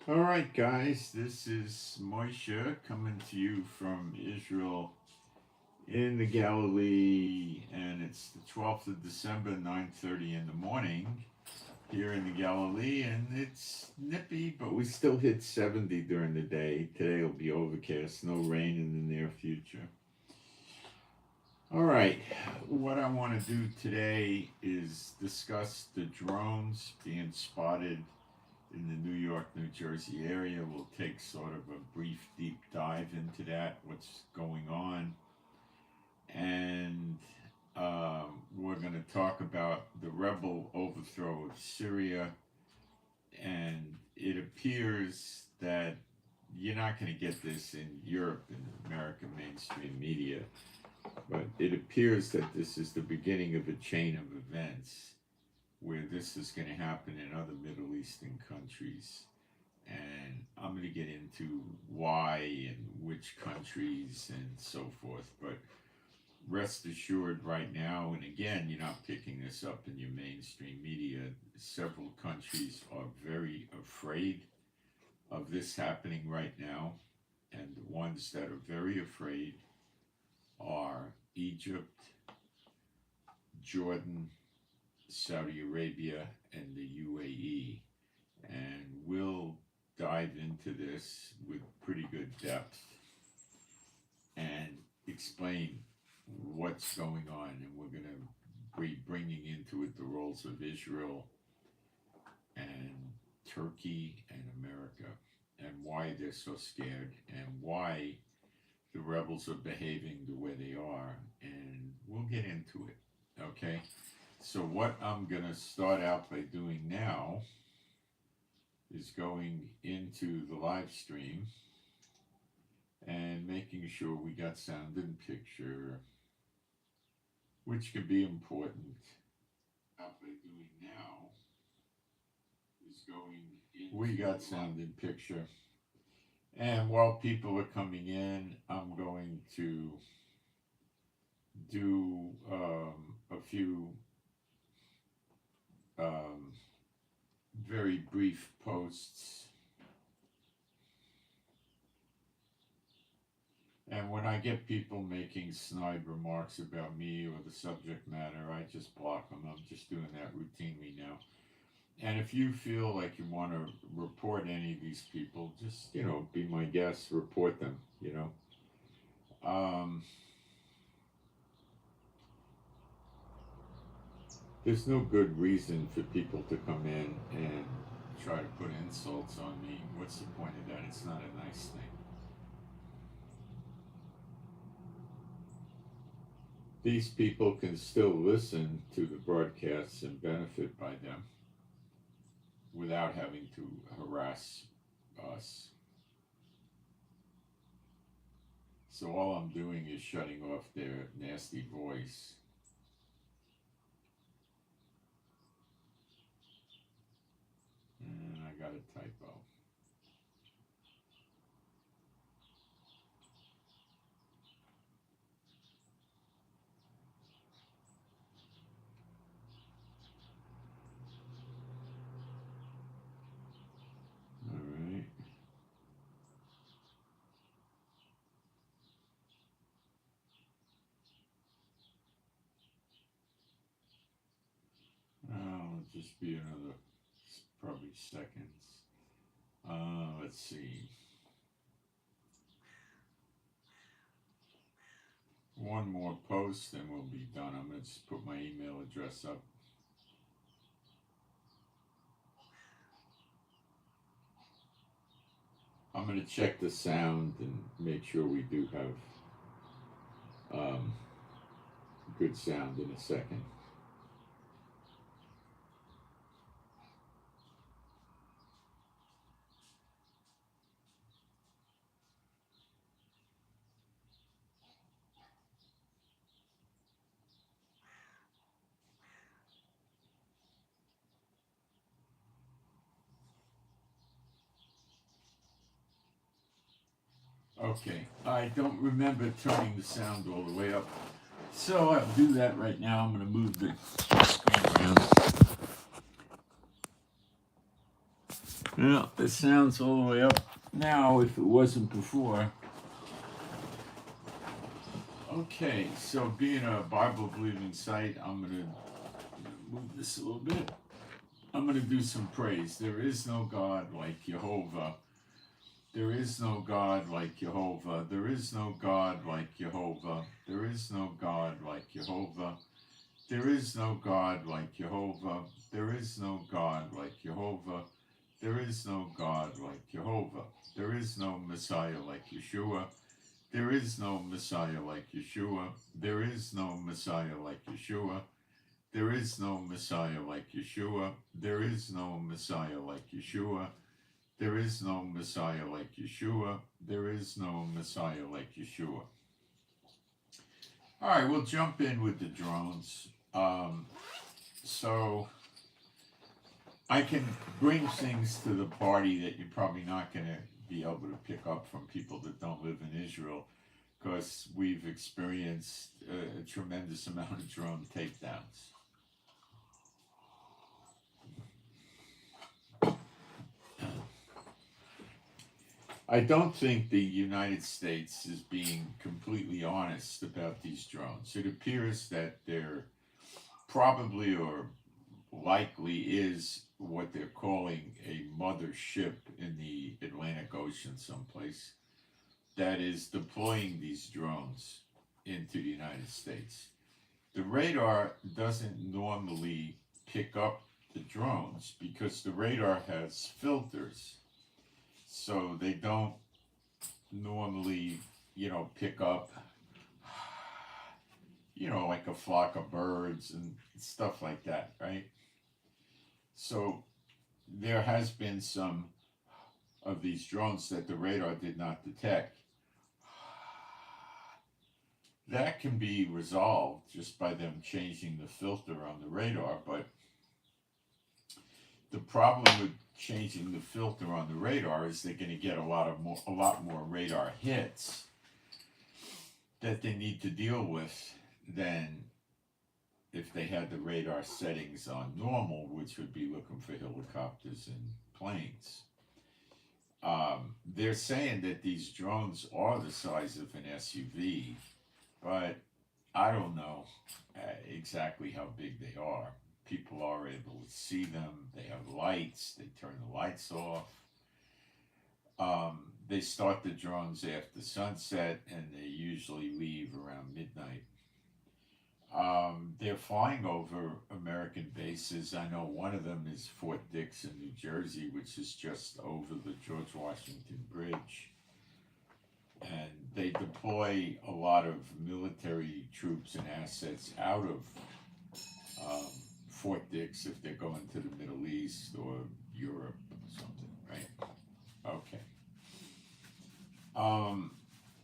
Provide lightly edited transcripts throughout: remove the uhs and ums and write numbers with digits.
All right, guys, this is Moshe coming to you from Israel in the Galilee, and it's the 12th of December, 9:30 in the morning here in the Galilee, and it's nippy, but we still hit 70 during the day. Today will be overcast, no rain in the near future. All right, what I want to do today is discuss the drones being spotted in the New York, New Jersey area. We'll take sort of a brief deep dive into that, what's going on, and we're going to talk about the rebel overthrow of Syria. And it appears that you're not going to get this in Europe and American mainstream media, but it appears that this is the beginning of a chain of events where this is going to happen in other Middle Eastern countries. And I'm going to get into why and which countries and so forth. But rest assured right now, and again, you're not picking this up in your mainstream media, several countries are very afraid of this happening right now. And the ones that are very afraid are Egypt, Jordan, Saudi Arabia, and the UAE. And we'll dive into this with pretty good depth and explain what's going on. And we're going to be bringing into it the roles of Israel and Turkey and America, and why they're so scared, and why the rebels are behaving the way they are. And we'll get into it, okay? So what I'm going to start out by doing now is going into the live stream and making sure we got sound and picture, which can be important. What by doing now is going into we got sound and picture. And while people are coming in, I'm going to do a few very brief posts. And when I get people making snide remarks about me or the subject matter, I just block them. I'm just doing that routinely now. And if you feel like you want to report any of these people, just, be my guest, report them, There's no good reason for people to come in and try to put insults on me. What's the point of that? It's not a nice thing. These people can still listen to the broadcasts and benefit by them without having to harass us. So all I'm doing is shutting off their nasty voice. And I got a typo. All right. It'll just be another probably seconds. Let's see. One more post and we'll be done. I'm going to just put my email address up. I'm going to check the sound and make sure we do have good sound in a second. Okay, I don't remember turning the sound all the way up, so I'll do that right now. I'm going to move the screen around. Yeah, the sound's all the way up now if it wasn't before. Okay, so being a Bible-believing site, I'm going to move this a little bit. I'm going to do some praise. There is no God like Jehovah. There is no God like Jehovah. There is no God like Jehovah. There is no God like Jehovah. There is no God like Jehovah. There is no God like Jehovah. There is no God like Jehovah. There is no Messiah like Yeshua. There is no Messiah like Yeshua. There is no Messiah like Yeshua. There is no Messiah like Yeshua. There is no Messiah like Yeshua. There is no Messiah like Yeshua. There is no Messiah like Yeshua. All right, we'll jump in with the drones. So I can bring things to the party that you're probably not going to be able to pick up from people that don't live in Israel, because we've experienced a tremendous amount of drone takedowns. I don't think the United States is being completely honest about these drones. It appears that there probably or likely is what they're calling a mother ship in the Atlantic Ocean someplace that is deploying these drones into the United States. The radar doesn't normally pick up the drones because the radar has filters. So they don't normally, pick up, like a flock of birds and stuff like that, right? So there has been some of these drones that the radar did not detect. That can be resolved just by them changing the filter on the radar, but the problem with changing the filter on the radar is they're going to get a lot more radar hits that they need to deal with than if they had the radar settings on normal, which would be looking for helicopters and planes. They're saying that these drones are the size of an SUV, but I don't know exactly how big they are. People are able to see them. They have lights. They turn the lights off. They start the drones after sunset, and they usually leave around midnight. They're flying over American bases. I know one of them is Fort Dix in New Jersey, which is just over the George Washington Bridge. And they deploy a lot of military troops and assets out of Fort Dix if they're going to the Middle East or Europe or something, right? Okay.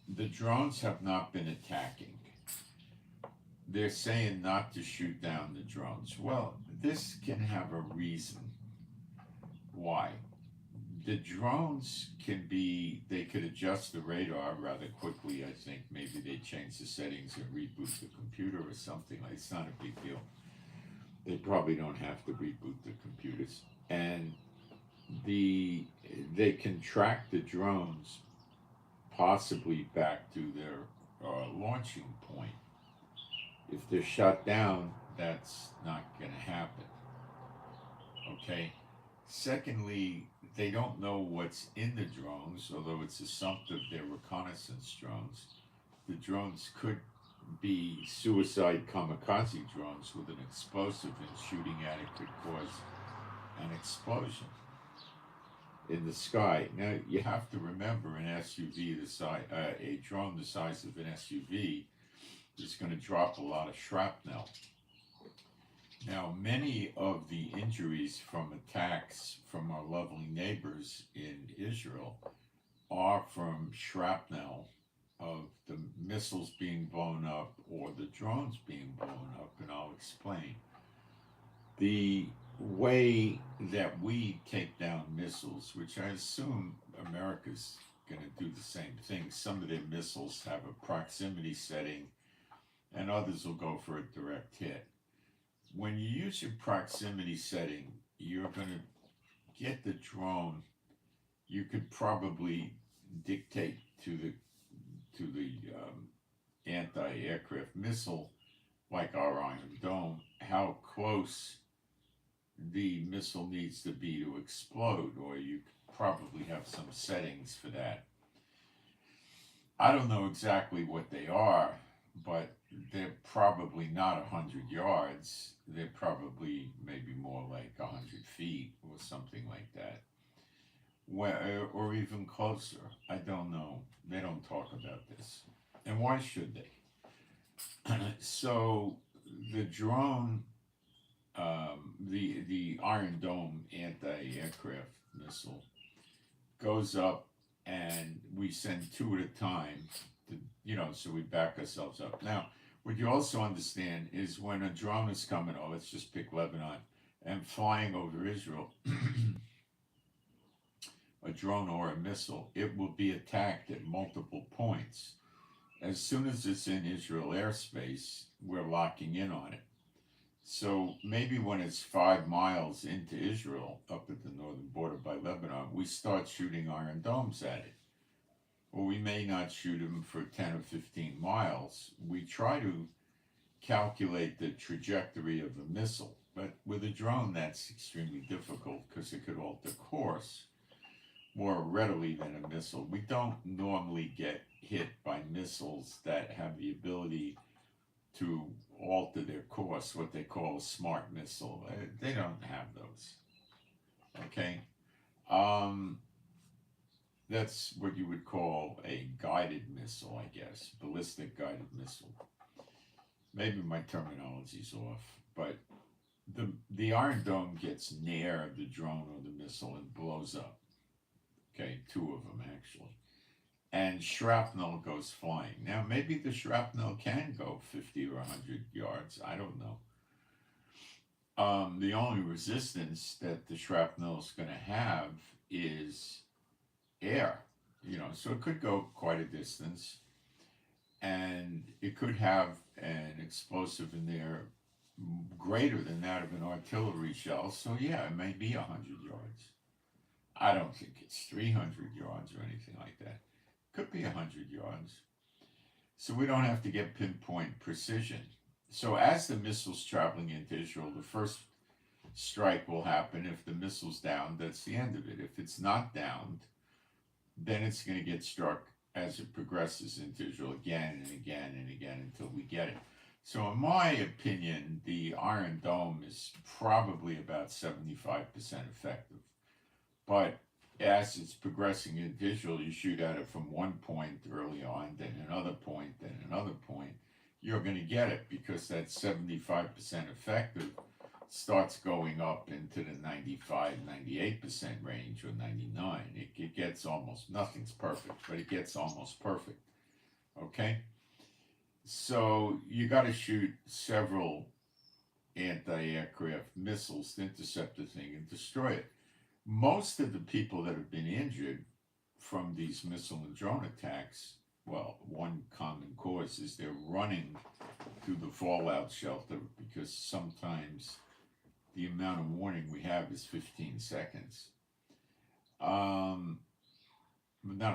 The drones have not been attacking. They're saying not to shoot down the drones. Well, this can have a reason why. The drones they could adjust the radar rather quickly, I think. Maybe they change the settings and reboot the computer or something. It's not a big deal. They probably don't have to reboot the computers. And they can track the drones possibly back to their launching point. If they're shut down, that's not going to happen. Okay? Secondly, they don't know what's in the drones, although it's assumptive they're reconnaissance drones. The drones could be suicide kamikaze drones with an explosive, and shooting at it could cause an explosion in the sky. Now, you have to remember an SUV a drone the size of an SUV is going to drop a lot of shrapnel. Now, many of the injuries from attacks from our lovely neighbors in Israel are from shrapnel of the missiles being blown up or the drones being blown up, and I'll explain. The way that we take down missiles, which I assume America's going to do the same thing, some of their missiles have a proximity setting and others will go for a direct hit. When you use your proximity setting, you're going to get the drone, you could probably dictate to the anti-aircraft missile, like our Iron Dome, how close the missile needs to be to explode, or you could probably have some settings for that. I don't know exactly what they are, but they're probably not 100 yards. They're probably maybe more like 100 feet or something like that. Or even closer. I don't know. They don't talk about this. And why should they? So the drone, the Iron Dome anti-aircraft missile goes up, and we send two at a time. So we back ourselves up. Now, what you also understand is when a drone is coming, let's just pick Lebanon, and flying over Israel, a drone or a missile, it will be attacked at multiple points. As soon as it's in Israel airspace, we're locking in on it. So maybe when it's 5 miles into Israel, up at the northern border by Lebanon, we start shooting Iron Domes at it. Or we may not shoot them for 10 or 15 miles. We try to calculate the trajectory of the missile. But with a drone, that's extremely difficult because it could alter course more readily than a missile. We don't normally get hit by missiles that have the ability to alter their course, what they call a smart missile. They don't have those. Okay? That's what you would call a guided missile, I guess. Ballistic guided missile. Maybe my terminology's off, but the Iron Dome gets near the drone or the missile and blows up. Okay, 2 of them actually. And shrapnel goes flying. Now, maybe the shrapnel can go 50 or 100 yards. I don't know. The only resistance that the shrapnel is going to have is air. So it could go quite a distance. And it could have an explosive in there greater than that of an artillery shell. So, yeah, it may be 100 yards. I don't think it's 300 yards or anything like that. Could be 100 yards. So we don't have to get pinpoint precision. So as the missile's traveling into Israel, the first strike will happen. If the missile's down, that's the end of it. If it's not downed, then it's going to get struck as it progresses into Israel again and again and again until we get it. So in my opinion, the Iron Dome is probably about 75% effective. But as it's progressing into Israel, you shoot at it from one point early on, then another point, then another point. You're going to get it because that 75% effective starts going up into the 95, 98% range or 99. It gets almost, nothing's perfect, but it gets almost perfect. Okay? So you got to shoot several anti-aircraft missiles to intercept the thing and destroy it. Most of the people that have been injured from these missile and drone attacks, well, one common cause is they're running to the fallout shelter because sometimes the amount of warning we have is 15 seconds. Not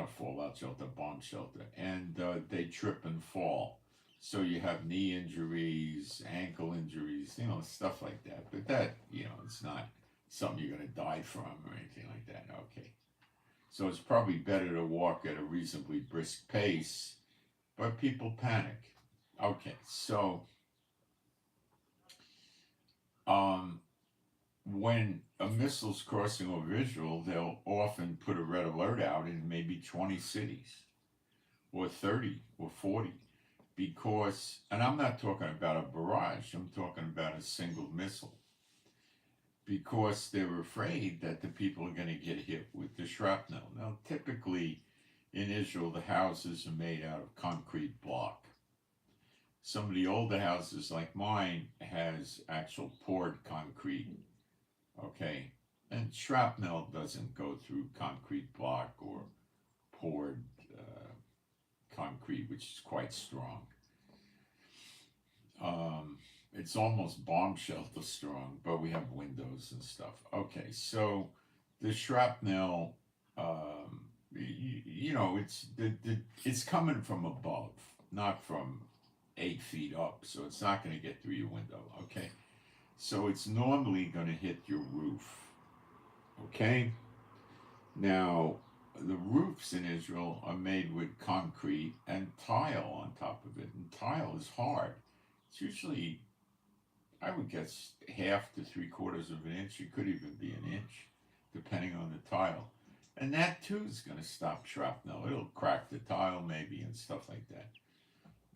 a fallout shelter, bomb shelter. And they trip and fall. So you have knee injuries, ankle injuries, stuff like that. But that, it's not something you're going to die from or anything like that. Okay. So it's probably better to walk at a reasonably brisk pace, but people panic. Okay, so when a missile's crossing over Israel, they'll often put a red alert out in maybe 20 cities or 30 or 40 because, and I'm not talking about a barrage, I'm talking about a single missile, because they're afraid that the people are going to get hit with the shrapnel. Now, typically in Israel, the houses are made out of concrete block. Some of the older houses like mine has actual poured concrete, okay? And shrapnel doesn't go through concrete block or poured concrete, which is quite strong. It's almost bomb shelter strong, but we have windows and stuff. Okay, so the shrapnel, you know, it's coming from above, not from 8 feet up, so it's not going to get through your window. Okay, so it's normally going to hit your roof. Okay, now the roofs in Israel are made with concrete and tile on top of it, and tile is hard. It's usually, I would guess, half to 3/4 of an inch. It could even be an inch, depending on the tile. And that too is going to stop shrapnel. It'll crack the tile maybe and stuff like that.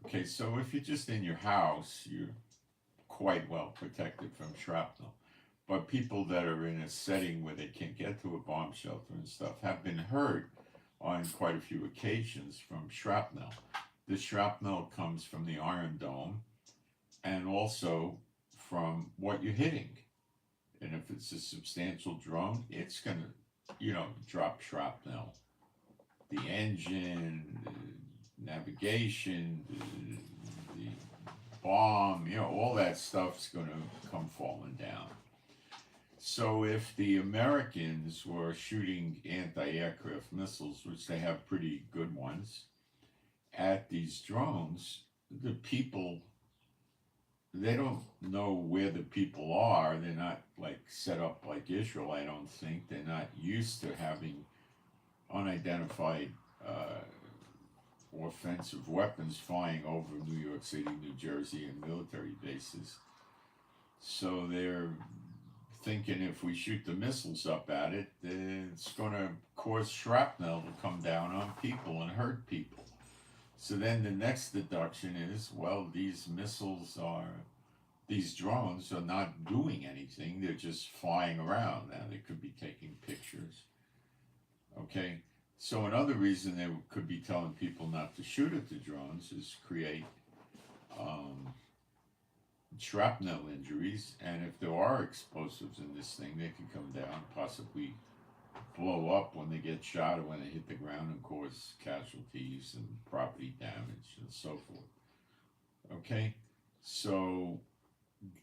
Okay, so if you're just in your house, you're quite well protected from shrapnel. But people that are in a setting where they can't get to a bomb shelter and stuff have been hurt on quite a few occasions from shrapnel. The shrapnel comes from the Iron Dome and also from what you're hitting. And if it's a substantial drone, it's going to, drop shrapnel. The engine, the navigation, the bomb, all that stuff's going to come falling down. So if the Americans were shooting anti-aircraft missiles, which they have pretty good ones, at these drones, the people, they don't know where the people are. They're not like set up like Israel, I don't think. They're not used to having unidentified offensive weapons flying over New York City, New Jersey, and military bases. So they're thinking if we shoot the missiles up at it, it's going to cause shrapnel to come down on people and hurt people. So then the next deduction is, well, these drones are not doing anything. They're just flying around. Now they could be taking pictures. Okay, so another reason they could be telling people not to shoot at the drones is create shrapnel injuries, and if there are explosives in this thing, they can come down, possibly blow up when they get shot or when they hit the ground and cause casualties and property damage and so forth. Okay, so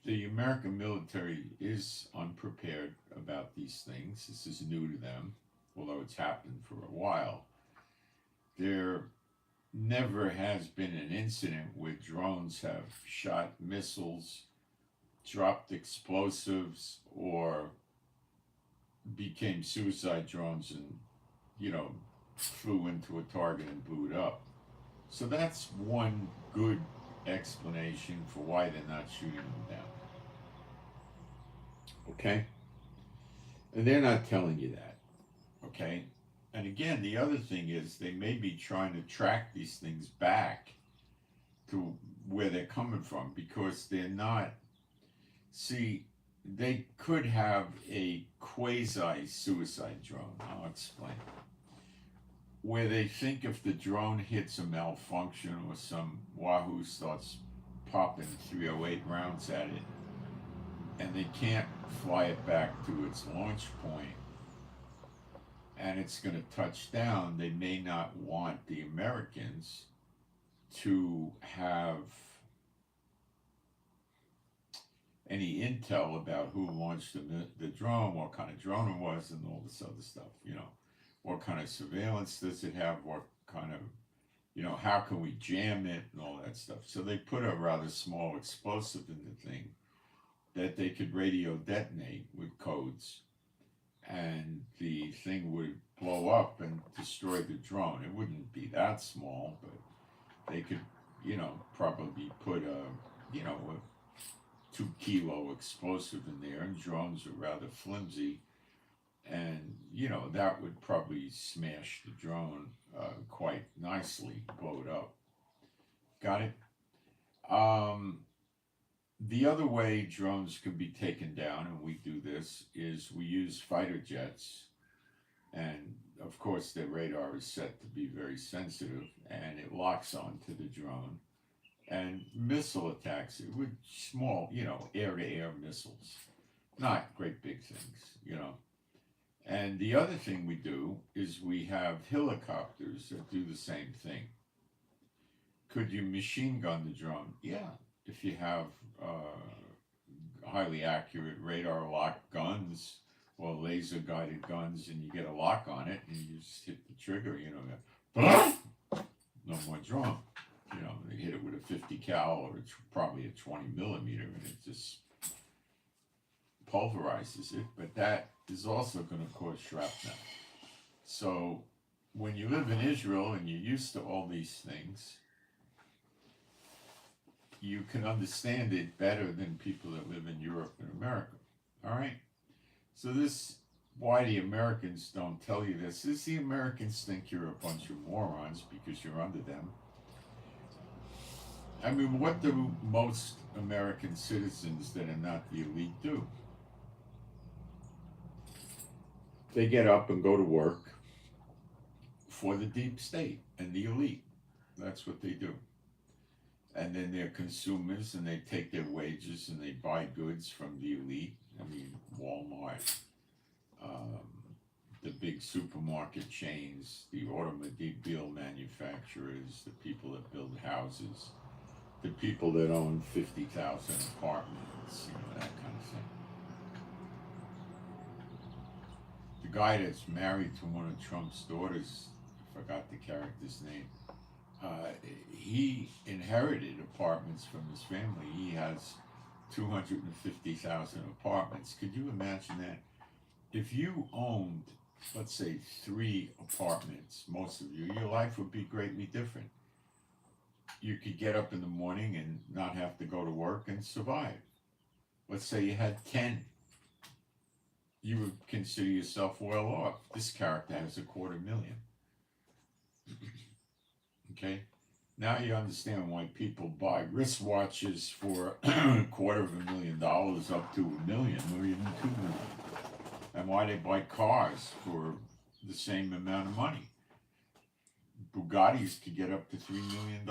the American military is unprepared about these things. This is new to them, although it's happened for a while. There never has been an incident where drones have shot missiles, dropped explosives, or became suicide drones and, flew into a target and blew it up. So that's one good explanation for why they're not shooting them down. Okay? And they're not telling you that. Okay? And again, the other thing is they may be trying to track these things back to where they're coming from, because they're not. See, they could have a quasi-suicide drone. I'll explain. Where they think if the drone hits a malfunction or some wahoo starts popping 308 rounds at it, and they can't fly it back to its launch point, and it's going to touch down, they may not want the Americans to have any intel about who launched the drone, what kind of drone it was, and all this other stuff. What kind of surveillance does it have, what kind of, how can we jam it, and all that stuff. So they put a rather small explosive in the thing that they could radio detonate with codes, and the thing would blow up and destroy the drone. It wouldn't be that small, but they could, probably put a 2-kilo explosive in there, and drones are rather flimsy, and, that would probably smash the drone quite nicely, blow it up. Got it? The other way drones could be taken down, and we do this, is we use fighter jets. And of course, their radar is set to be very sensitive, and it locks onto the drone. And missile attacks it with small, air-to-air missiles. Not great big things, And the other thing we do is we have helicopters that do the same thing. Could you machine gun the drone? Yeah. If you have highly accurate radar locked guns, well, laser guided guns, and you get a lock on it, and you just hit the trigger. No more drum. They hit it with a 50 cal or probably a 20 millimeter, and it just pulverizes it. But that is also going to cause shrapnel. So when you live in Israel and you're used to all these things, you can understand it better than people that live in Europe and America. All right? So why the Americans don't tell you this is the Americans think you're a bunch of morons because you're under them. I mean, what do most American citizens that are not the elite do? They get up and go to work for the deep state and the elite. That's what they do. And then they're consumers, and they take their wages and they buy goods from the elite. I mean, Walmart, the big supermarket chains, the automobile manufacturers, the people that build houses, the people that own 50,000 apartments, that kind of thing. The guy that's married to one of Trump's daughters, I forgot the character's name, he inherited apartments from his family. He has 250,000 apartments. Could you imagine that? If you owned, let's say, 3 apartments, most of you, your life would be greatly different. You could get up in the morning and not have to go to work and survive. Let's say you had 10. You would consider yourself well off. This character has $250,000. Okay? Now you understand why people buy wristwatches for $250,000 up to $1 million or even $2 million. And why they buy cars for the same amount of money. Bugattis could get up to $3 million.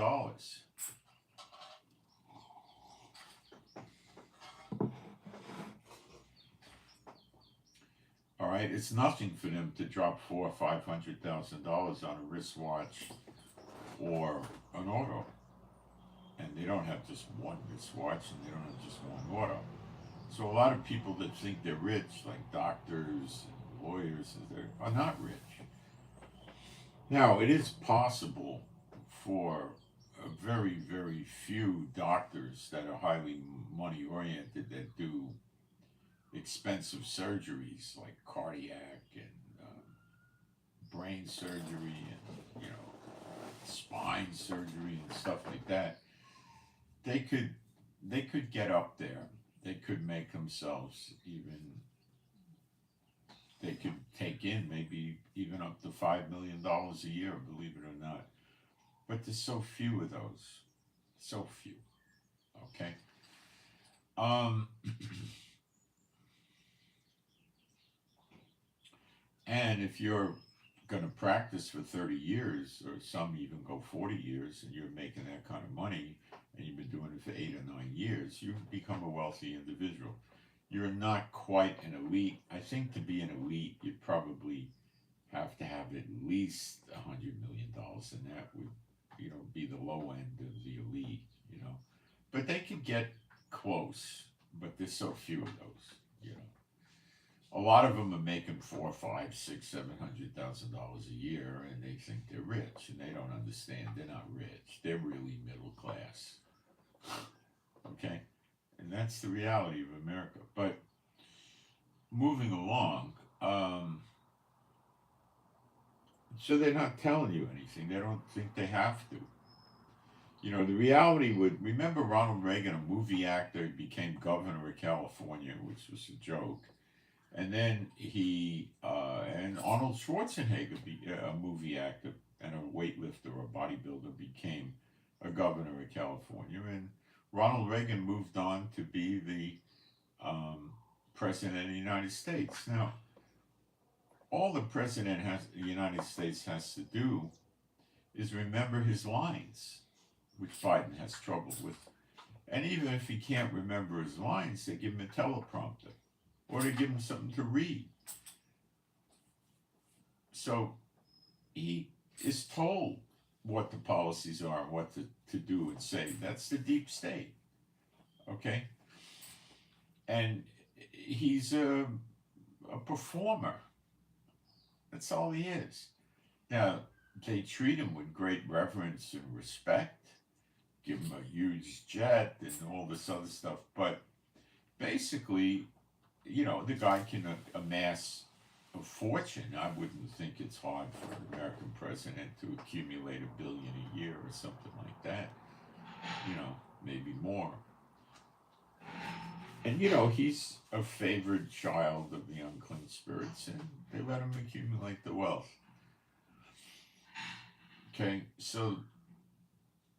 All right, it's nothing for them to drop $400,000 or $500,000 on a wristwatch or an auto. And they don't have just one wristwatch, and they don't have just one auto. So a lot of people that think they're rich, like doctors and lawyers, are not rich. Now, it is possible for a very, very few doctors that are highly money-oriented that do expensive surgeries like cardiac and brain surgery and spine surgery and stuff like that. They could get up there. They could make themselves they could take in maybe even up to $5 million a year, believe it or not. But there's so few of those. So few. Okay? And if you're going to practice for 30 years, or some even go 40 years, and you're making that kind of money, and you've been doing it for 8 or 9 years, you've become a wealthy individual. You're not quite an elite. I think to be an elite, you probably have to have at least $100 million, and that would, be the low end of the elite, But they could get close, but there's so few of those, A lot of them are making $400,000, $500,000, $600,000, $700,000 a year, and they think they're rich, and they don't understand they're not rich. They're really middle class. Okay? And that's the reality of America. But moving along, so they're not telling you anything. They don't think they have to. The reality remember Ronald Reagan, a movie actor, became governor of California, which was a joke. And then and Arnold Schwarzenegger, a movie actor and a weightlifter or bodybuilder, became a governor of California. And Ronald Reagan moved on to be the president of the United States. Now, all the president of the United States has to do is remember his lines, which Biden has trouble with. And even if he can't remember his lines, they give him a teleprompter, or to give him something to read. So he is told what the policies are and what to do and say. That's the deep state. Okay? And he's a a performer. That's all he is. Now, they treat him with great reverence and respect, give him a huge jet and all this other stuff. But basically, the guy can amass a fortune. I wouldn't think it's hard for an American president to accumulate $1 billion a year or something like that. Maybe more. And he's a favored child of the unclean spirits, and they let him accumulate the wealth. Okay, so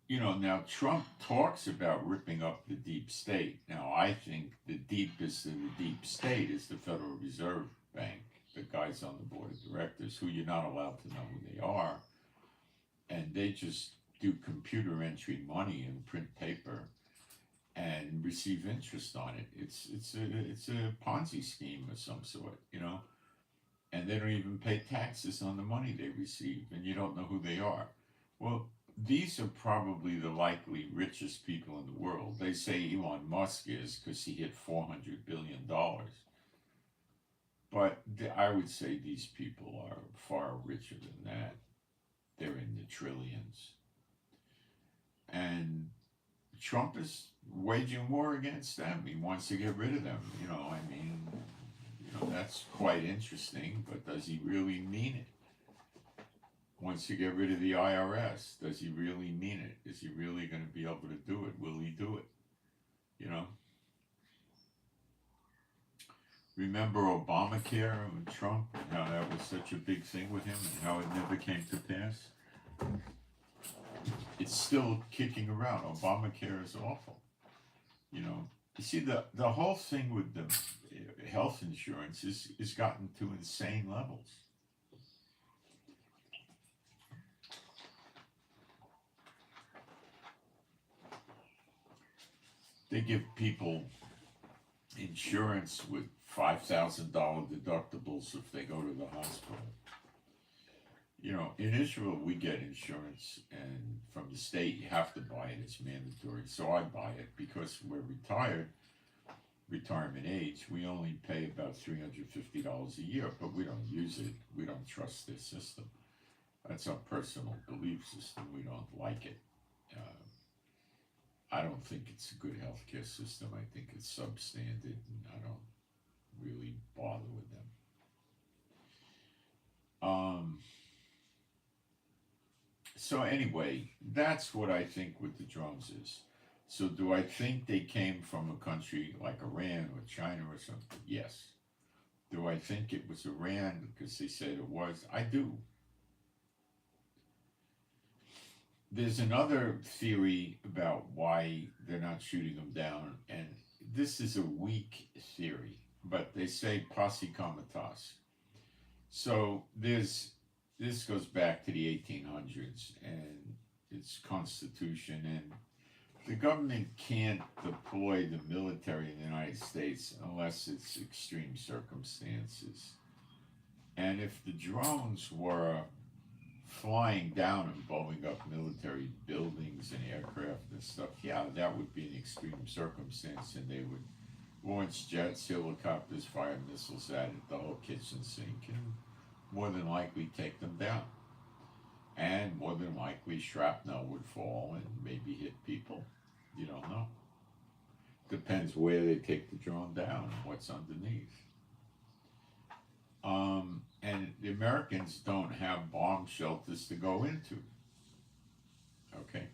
now Trump talks about ripping up the deep state. Now, I think the deepest of the deep state is the Federal Reserve Bank, the guys on the board of directors, who you're not allowed to know who they are. And they just do computer entry money and print paper and receive interest on it. It's a Ponzi scheme of some sort, and they don't even pay taxes on the money they receive, and you don't know who they are. Well, these are probably the likely richest people in the world. They say Elon Musk is because he hit $400 billion. But I would say these people are far richer than that. They're in the trillions. And Trump is waging war against them. He wants to get rid of them. That's quite interesting, but does he really mean it? Wants to get rid of the IRS. Does he really mean it? Is he really going to be able to do it? Will he do it? Remember Obamacare and Trump and how that was such a big thing with him and how it never came to pass? It's still kicking around. Obamacare is awful. You see, the whole thing with the health insurance is gotten to insane levels. They give people insurance with $5,000 deductibles if they go to the hospital. In Israel, we get insurance, and from the state, you have to buy it. It's mandatory. So I buy it because we're retired, retirement age. We only pay about $350 a year, but we don't use it. We don't trust this system. That's our personal belief system. We don't like it. I don't think it's a good healthcare system. I think it's substandard, and I don't really bother with them. So anyway, that's what I think with the drones is. So do I think they came from a country like Iran or China or something? Yes. Do I think it was Iran because they said it was? I do. There's another theory about why they're not shooting them down, and this is a weak theory, but they say posse comitatus. So this goes back to the 1800s and its constitution, and the government can't deploy the military in the United States unless it's extreme circumstances. And if the drones were flying down and blowing up military buildings and aircraft and stuff, yeah, that would be an extreme circumstance, and they would launch jets, helicopters, fire missiles at it, the whole kitchen sink, and more than likely take them down. And more than likely shrapnel would fall and maybe hit people. You don't know. Depends where they take the drone down and what's underneath. And the Americans don't have bomb shelters to go into. Okay.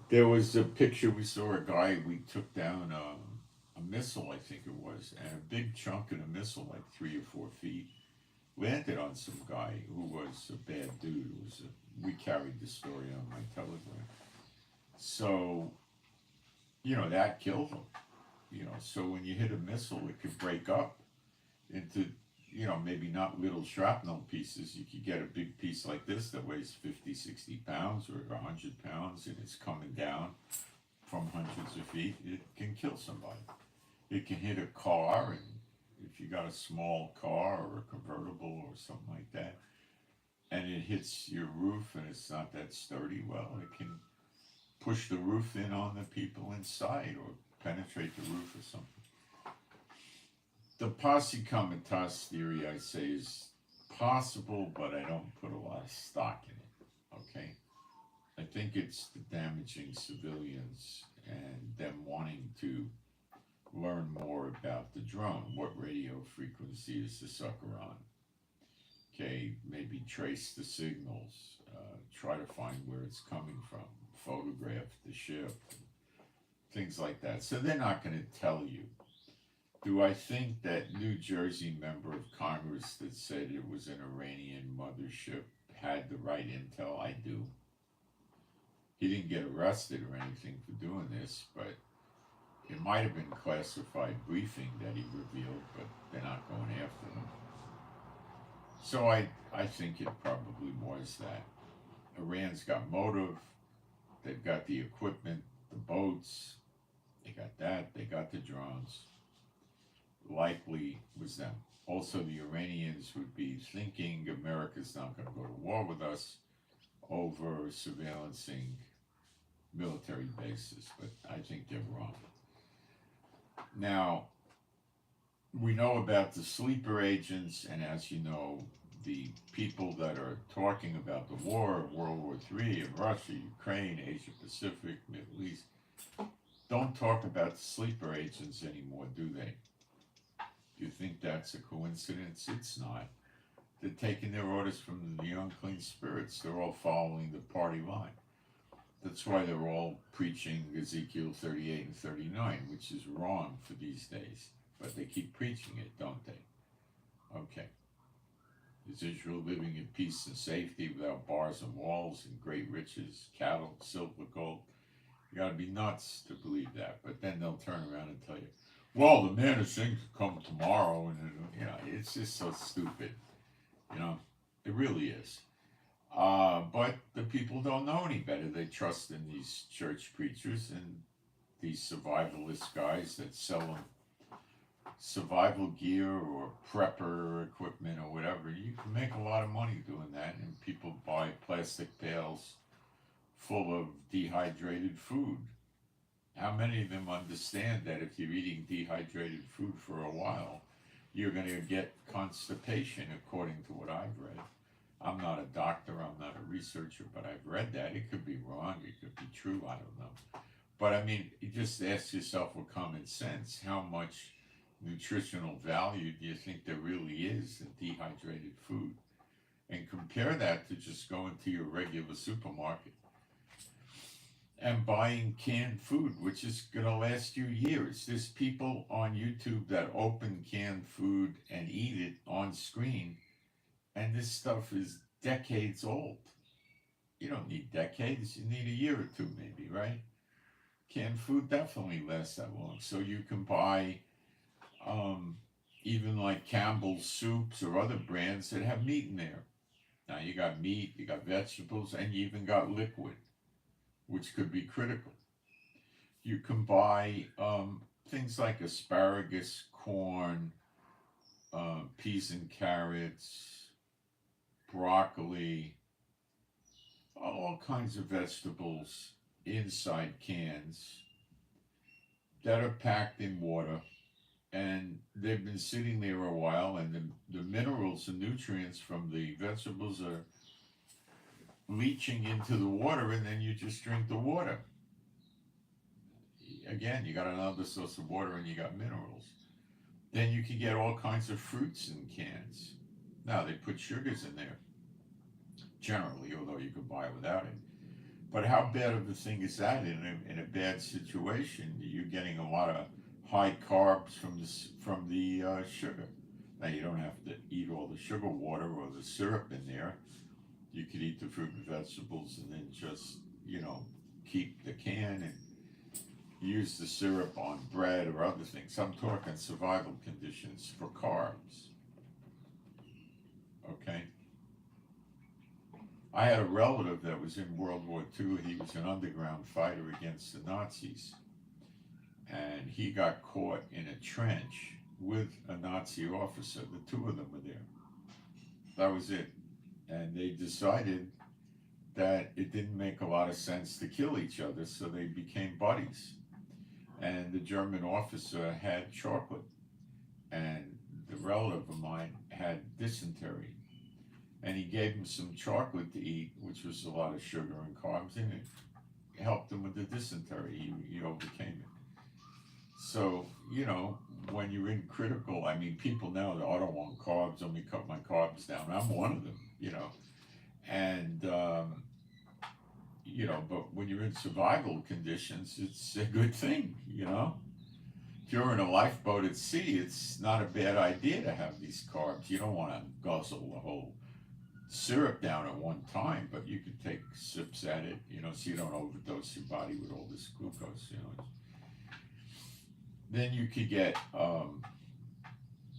There was a picture, we saw a guy, we took down a missile, I think it was, and a big chunk of the missile, like 3 or 4 feet, landed on some guy who was a bad dude. We carried the story on my Telegram. So, that killed him. So when you hit a missile, it could break up into, maybe not little shrapnel pieces. You could get a big piece like this that weighs 50, 60 pounds or 100 pounds, and it's coming down from hundreds of feet. It can kill somebody. It can hit a car, and if you got a small car or a convertible or something like that, and it hits your roof and it's not that sturdy, well, it can push the roof in on the people inside or penetrate the roof or something. The posse comitatus theory, I say, is possible, but I don't put a lot of stock in it. Okay? I think it's the damaging civilians and them wanting to learn more about the drone. What radio frequency is the sucker on? Okay, maybe trace the signals, try to find where it's coming from, photograph the ship, things like that. So they're not going to tell you. Do I think that New Jersey member of Congress that said it was an Iranian mothership had the right intel? I do. He didn't get arrested or anything for doing this, but it might have been classified briefing that he revealed, but they're not going after him. So I think it probably was that. Iran's got motive, they've got the equipment, the boats, they got that, they got the drones. Likely was them. Also, the Iranians would be thinking America's not going to go to war with us over surveillancing military bases, but I think they're wrong. Now, we know about the sleeper agents, and as you know, the people that are talking about the war, World War III, in Russia, Ukraine, Asia Pacific, Middle East, don't talk about the sleeper agents anymore, do they? Do you think that's a coincidence? It's not. They're taking their orders from the unclean spirits. They're all following the party line. That's why they're all preaching Ezekiel 38 and 39, which is wrong for these days. But they keep preaching it, don't they? Okay. Is Israel living in peace and safety without bars and walls and great riches, cattle, silver, gold? You got to be nuts to believe that. But then they'll turn around and tell you, well, the man of sin could come tomorrow. And, you know, it's just so stupid. You know, it really is. But the people don't know any better. They trust in these church preachers and these survivalist guys that sell them survival gear or prepper equipment or whatever. You can make a lot of money doing that, and people buy plastic pails full of dehydrated food. How many of them understand that if you're eating dehydrated food for a while, you're going to get constipation, according to what I've read? I'm not a doctor, I'm not a researcher, but I've read that. It could be wrong, it could be true, I don't know. But I mean, you just ask yourself with common sense, how much nutritional value do you think there really is in dehydrated food? And compare that to just going to your regular supermarket and buying canned food, which is going to last you years. There's people on YouTube that open canned food and eat it on screen, and this stuff is decades old. You don't need decades, you need a year or two maybe, right? Canned food definitely lasts that long. So you can buy even like Campbell's soups or other brands that have meat in there. Now you got meat, you got vegetables, and you even got liquid, which could be critical. You can buy things like asparagus, corn, peas and carrots, broccoli, all kinds of vegetables inside cans that are packed in water, and they've been sitting there a while, and the minerals and nutrients from the vegetables are leaching into the water, and then you just drink the water. Again, you got another source of water and you got minerals. Then you can get all kinds of fruits in cans. Now, they put sugars in there, generally, although you can buy it without it. But how bad of a thing is that in a bad situation? You're getting a lot of high carbs from the sugar. Now, you don't have to eat all the sugar water or the syrup in there. You could eat the fruit and vegetables and then just, keep the can and use the syrup on bread or other things. I'm talking survival conditions for carbs. Okay? I had a relative that was in World War II. He was an underground fighter against the Nazis. And he got caught in a trench with a Nazi officer. The two of them were there. That was it. And they decided that it didn't make a lot of sense to kill each other, so they became buddies. And the German officer had chocolate, and the relative of mine had dysentery. And he gave him some chocolate to eat, which was a lot of sugar and carbs in it. Helped him with the dysentery. He overcame it. So, when you're in critical, I mean, people now, I don't want carbs, let me cut my carbs down. I'm one of them. And, but when you're in survival conditions, it's a good thing. If you're in a lifeboat at sea, it's not a bad idea to have these carbs. You don't want to guzzle the whole syrup down at one time, but you could take sips at it, so you don't overdose your body with all this glucose. Then you could get,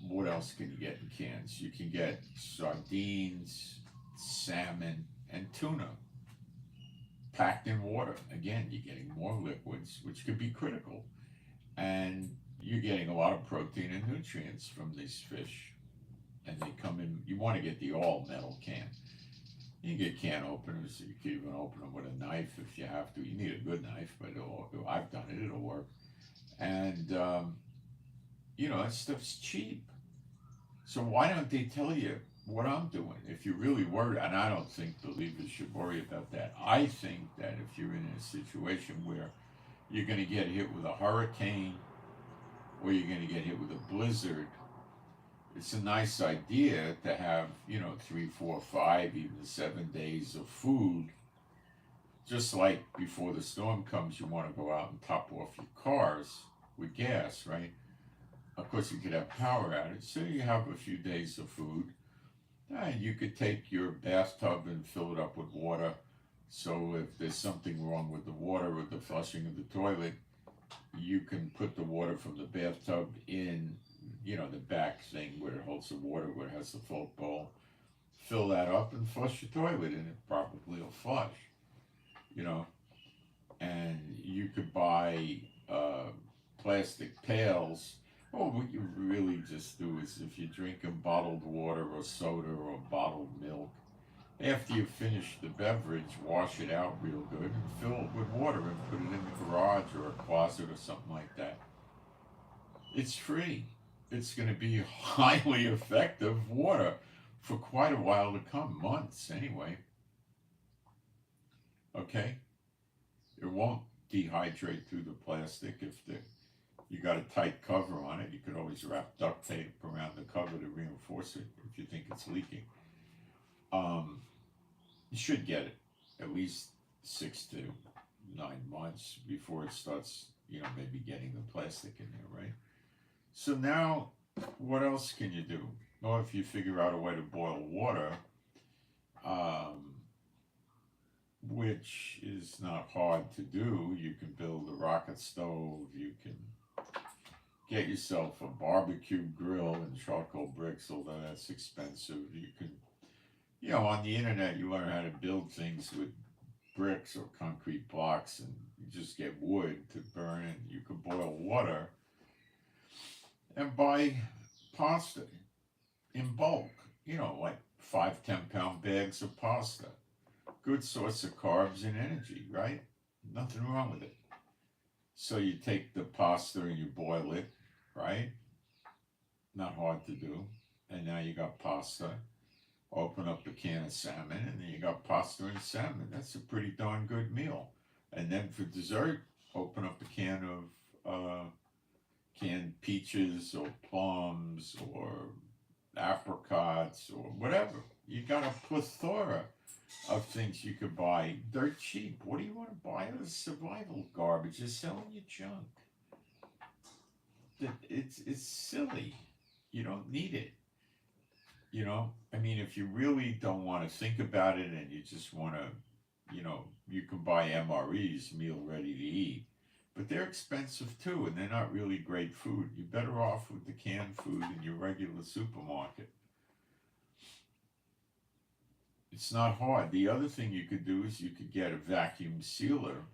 what else can you get in cans? You can get sardines, salmon, and tuna packed in water. Again, you're getting more liquids, which could be critical. And you're getting a lot of protein and nutrients from these fish. And they come in, you want to get the all metal can. You can get can openers, you can even open them with a knife if you have to. You need a good knife, but I've done it, it'll work. And, that stuff's cheap. So why don't they tell you what I'm doing? If you're really worried, and I don't think believers should worry about that. I think that if you're in a situation where you're going to get hit with a hurricane or you're going to get hit with a blizzard, it's a nice idea to have, 3, 4, 5, even 7 days of food. Just like before the storm comes, you want to go out and top off your cars with gas, right? Of course, you could have power outage, so you have a few days of food. And you could take your bathtub and fill it up with water. So if there's something wrong with the water or the flushing of the toilet, you can put the water from the bathtub in, the back thing where it holds the water, where it has the float bowl. Fill that up and flush your toilet, and it probably will flush. And you could buy plastic pails. Well, what you really just do is if you're drinking bottled water or soda or bottled milk, after you finish the beverage, wash it out real good and fill it with water and put it in the garage or a closet or something like that. It's free. It's going to be highly effective water for quite a while to come, months anyway. Okay? It won't dehydrate through the plastic if you got a tight cover on it. You could always wrap duct tape around the cover to reinforce it if you think it's leaking. You should get it at least 6 to 9 months before it starts, maybe getting the plastic in there, right? So now, what else can you do? Well, if you figure out a way to boil water, which is not hard to do, you can build a rocket stove, you can get yourself a barbecue grill and charcoal bricks, although that's expensive. You can, on the internet, you learn how to build things with bricks or concrete blocks, and you just get wood to burn, and you can boil water and buy pasta in bulk, like 5-10 pound bags of pasta. Good source of carbs and energy, right? Nothing wrong with it. So you take the pasta and you boil it, right? Not hard to do. And now you got pasta. Open up a can of salmon, and then you got pasta and salmon. That's a pretty darn good meal. And then for dessert, open up a can of canned peaches or plums or apricots or whatever. You got a plethora of things you could buy dirt cheap. What do you want to buy? This survival garbage. You're selling your junk. It's silly. You don't need it. I mean, if you really don't want to think about it and you just want to, you can buy MREs, meal ready to eat. But they're expensive too, and they're not really great food. You're better off with the canned food in your regular supermarket. It's not hard. The other thing you could do is you could get a vacuum sealer,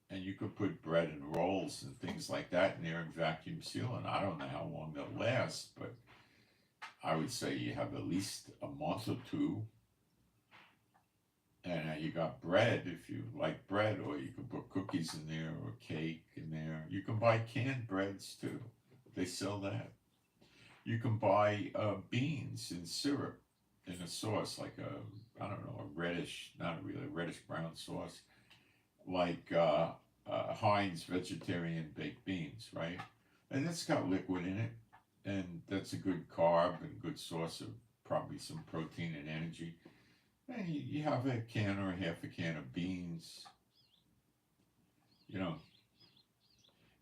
and you could put bread and rolls and things like that in there and vacuum seal. And I don't know how long they'll last, but I would say you have at least a month or two. And you got bread if you like bread, or you can put cookies in there or cake in there. You can buy canned breads too. They sell that. You can buy beans in syrup in a sauce, like I don't know, a reddish, not really a reddish brown sauce, like Heinz vegetarian baked beans, right? And it's got liquid in it, and that's a good carb and good source of probably some protein and energy. And you have a can or half a can of beans. You know,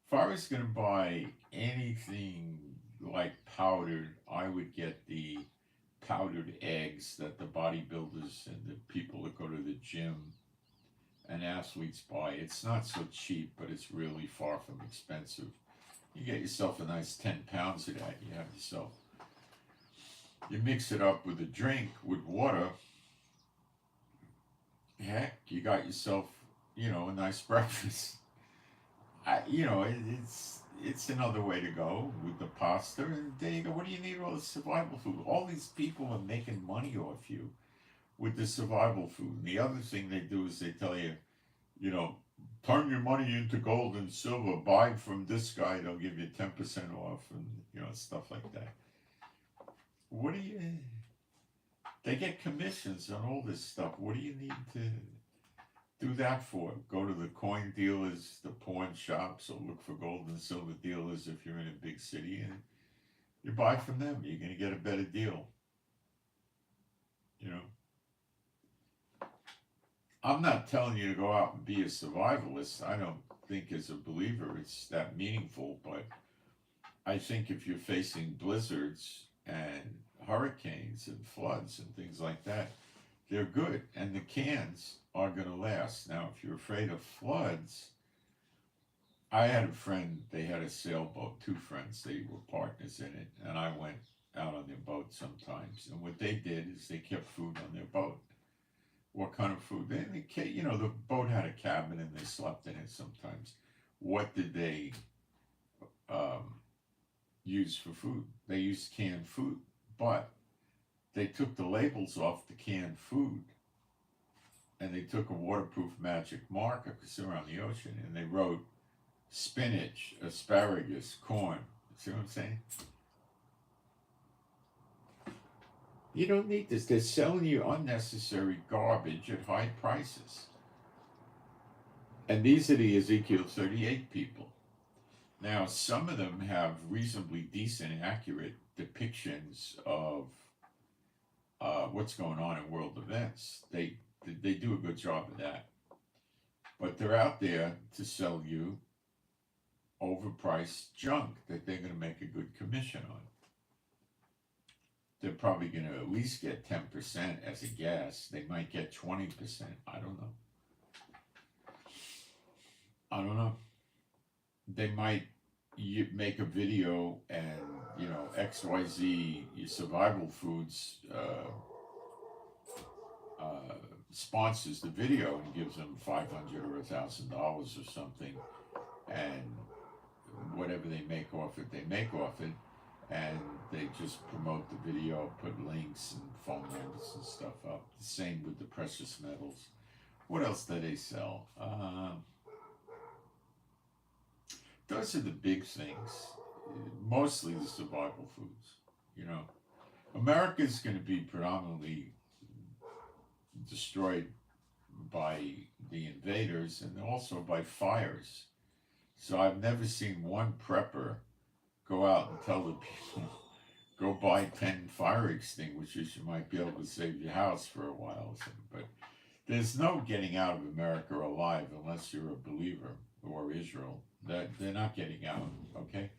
if I was going to buy anything like powdered, I would get the powdered eggs that the bodybuilders and the people that go to the gym and athletes buy. It's not so cheap, but it's really far from expensive. You get yourself a nice 10 pounds of that. You have yourself. You mix it up with a drink with water. Heck, you got yourself, a nice breakfast. It's another way to go with the pasta. And there you go. What do you need all this survival food? All these people are making money off you with the survival food. And the other thing they do is they tell you, you know, turn your money into gold and silver. Buy from this guy; they'll give you 10% off, and stuff like that. What do you? They get commissions on all this stuff. What do you need to do that for? Go to the coin dealers, the pawn shops, or look for gold and silver dealers if you're in a big city, and you buy from them. You're going to get a better deal. You know. I'm not telling you to go out and be a survivalist. I don't think as a believer it's that meaningful, but I think if you're facing blizzards and hurricanes and floods and things like that, they're good. And the cans are going to last. Now, if you're afraid of floods, I had a friend, they had a sailboat, two friends, they were partners in it, and I went out on their boat sometimes. And what they did is they kept food on their boat. What kind of food? The boat had a cabin and they slept in it sometimes. What did they use for food? They used canned food, but they took the labels off the canned food and they took a waterproof magic marker because they're on the ocean and they wrote spinach, asparagus, corn. See what I'm saying? You don't need this. They're selling you unnecessary garbage at high prices. And these are the Ezekiel 38 people. Now, some of them have reasonably decent, accurate depictions of what's going on in world events. They do a good job of that. But they're out there to sell you overpriced junk that they're going to make a good commission on. They're probably going to at least get 10% as a guess. They might get 20%. I don't know. They might make a video and, XYZ Survival Foods sponsors the video and gives them $500 or $1,000 or something. And whatever they make off it, they make off it. And they just promote the video, put links and phone numbers and stuff up. The same with the precious metals. What else do they sell? Those are the big things. Mostly the survival foods. America's going to be predominantly destroyed by the invaders and also by fires. So I've never seen one prepper go out and tell the people, go buy 10 fire extinguishers, you might be able to save your house for a while. But there's no getting out of America alive unless you're a believer or Israel. They're not getting out, okay?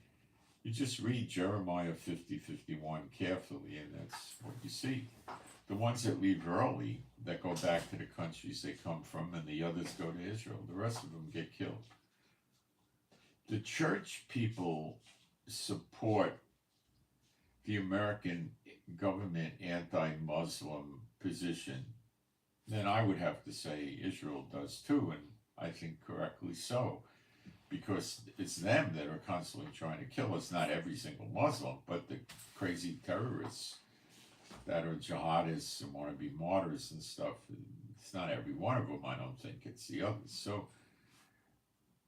You just read Jeremiah 50:51 carefully, and that's what you see. The ones that leave early, that go back to the countries they come from, and the others go to Israel. The rest of them get killed. The church people support the American government anti-Muslim position, then I would have to say Israel does too, and I think correctly so, because it's them that are constantly trying to kill us, not every single Muslim, but the crazy terrorists that are jihadists and want to be martyrs and stuff. It's not every one of them, I don't think. It's the others. So,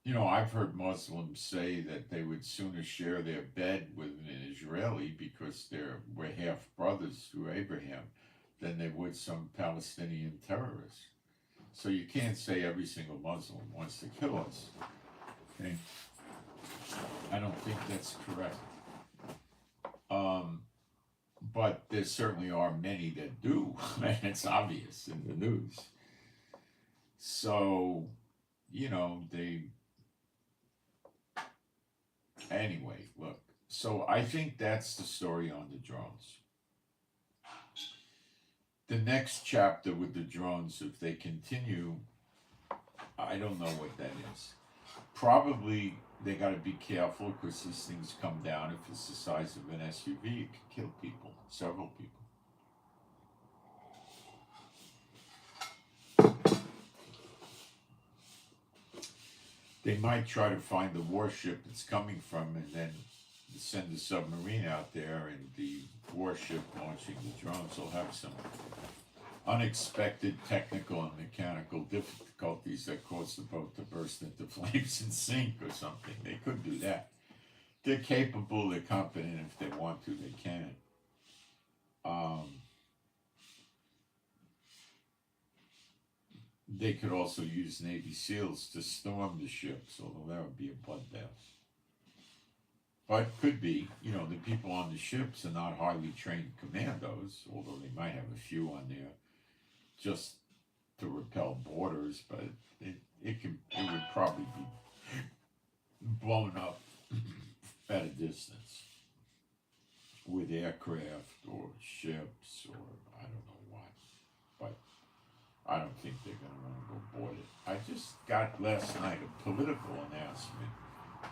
I've heard Muslims say that they would sooner share their bed with an Israeli because we're half brothers through Abraham than they would some Palestinian terrorists. So you can't say every single Muslim wants to kill us. Okay? I don't think that's correct. But there certainly are many that do, and it's obvious in the news. So, anyway, look. So I think that's the story on the drones. The next chapter with the drones, if they continue, I don't know what that is. Probably they got to be careful because these things come down. If it's the size of an SUV, it could kill people, several people. They might try to find the warship it's coming from and then send a submarine out there, and the warship launching the drones will have some unexpected technical and mechanical difficulties that cause the boat to burst into flames and sink or something. They could do that. They're capable, they're competent. If they want to, they can. They could also use Navy SEALs to storm the ships, although that would be a bloodbath. But could be, the people on the ships are not highly trained commandos, although they might have a few on there just to repel boarders, but it would probably be blown up at a distance with aircraft or ships or I don't know what. But I don't think they're going to want to go board it. I just got last night a political announcement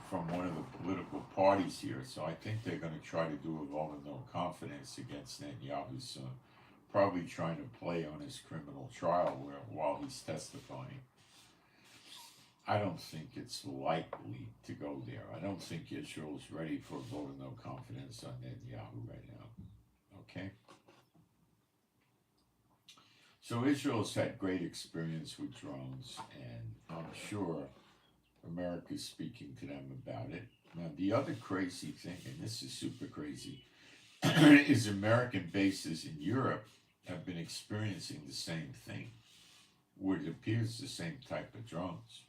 from one of the political parties here, so I think they're going to try to do a vote of no confidence against Netanyahu soon. Probably trying to play on his criminal trial while he's testifying. I don't think it's likely to go there. I don't think Israel is ready for a vote of no confidence on Netanyahu right now. Okay? So Israel's had great experience with drones, and I'm sure America's speaking to them about it. Now, the other crazy thing, and this is super crazy, is American bases in Europe have been experiencing the same thing, where it appears the same type of drones.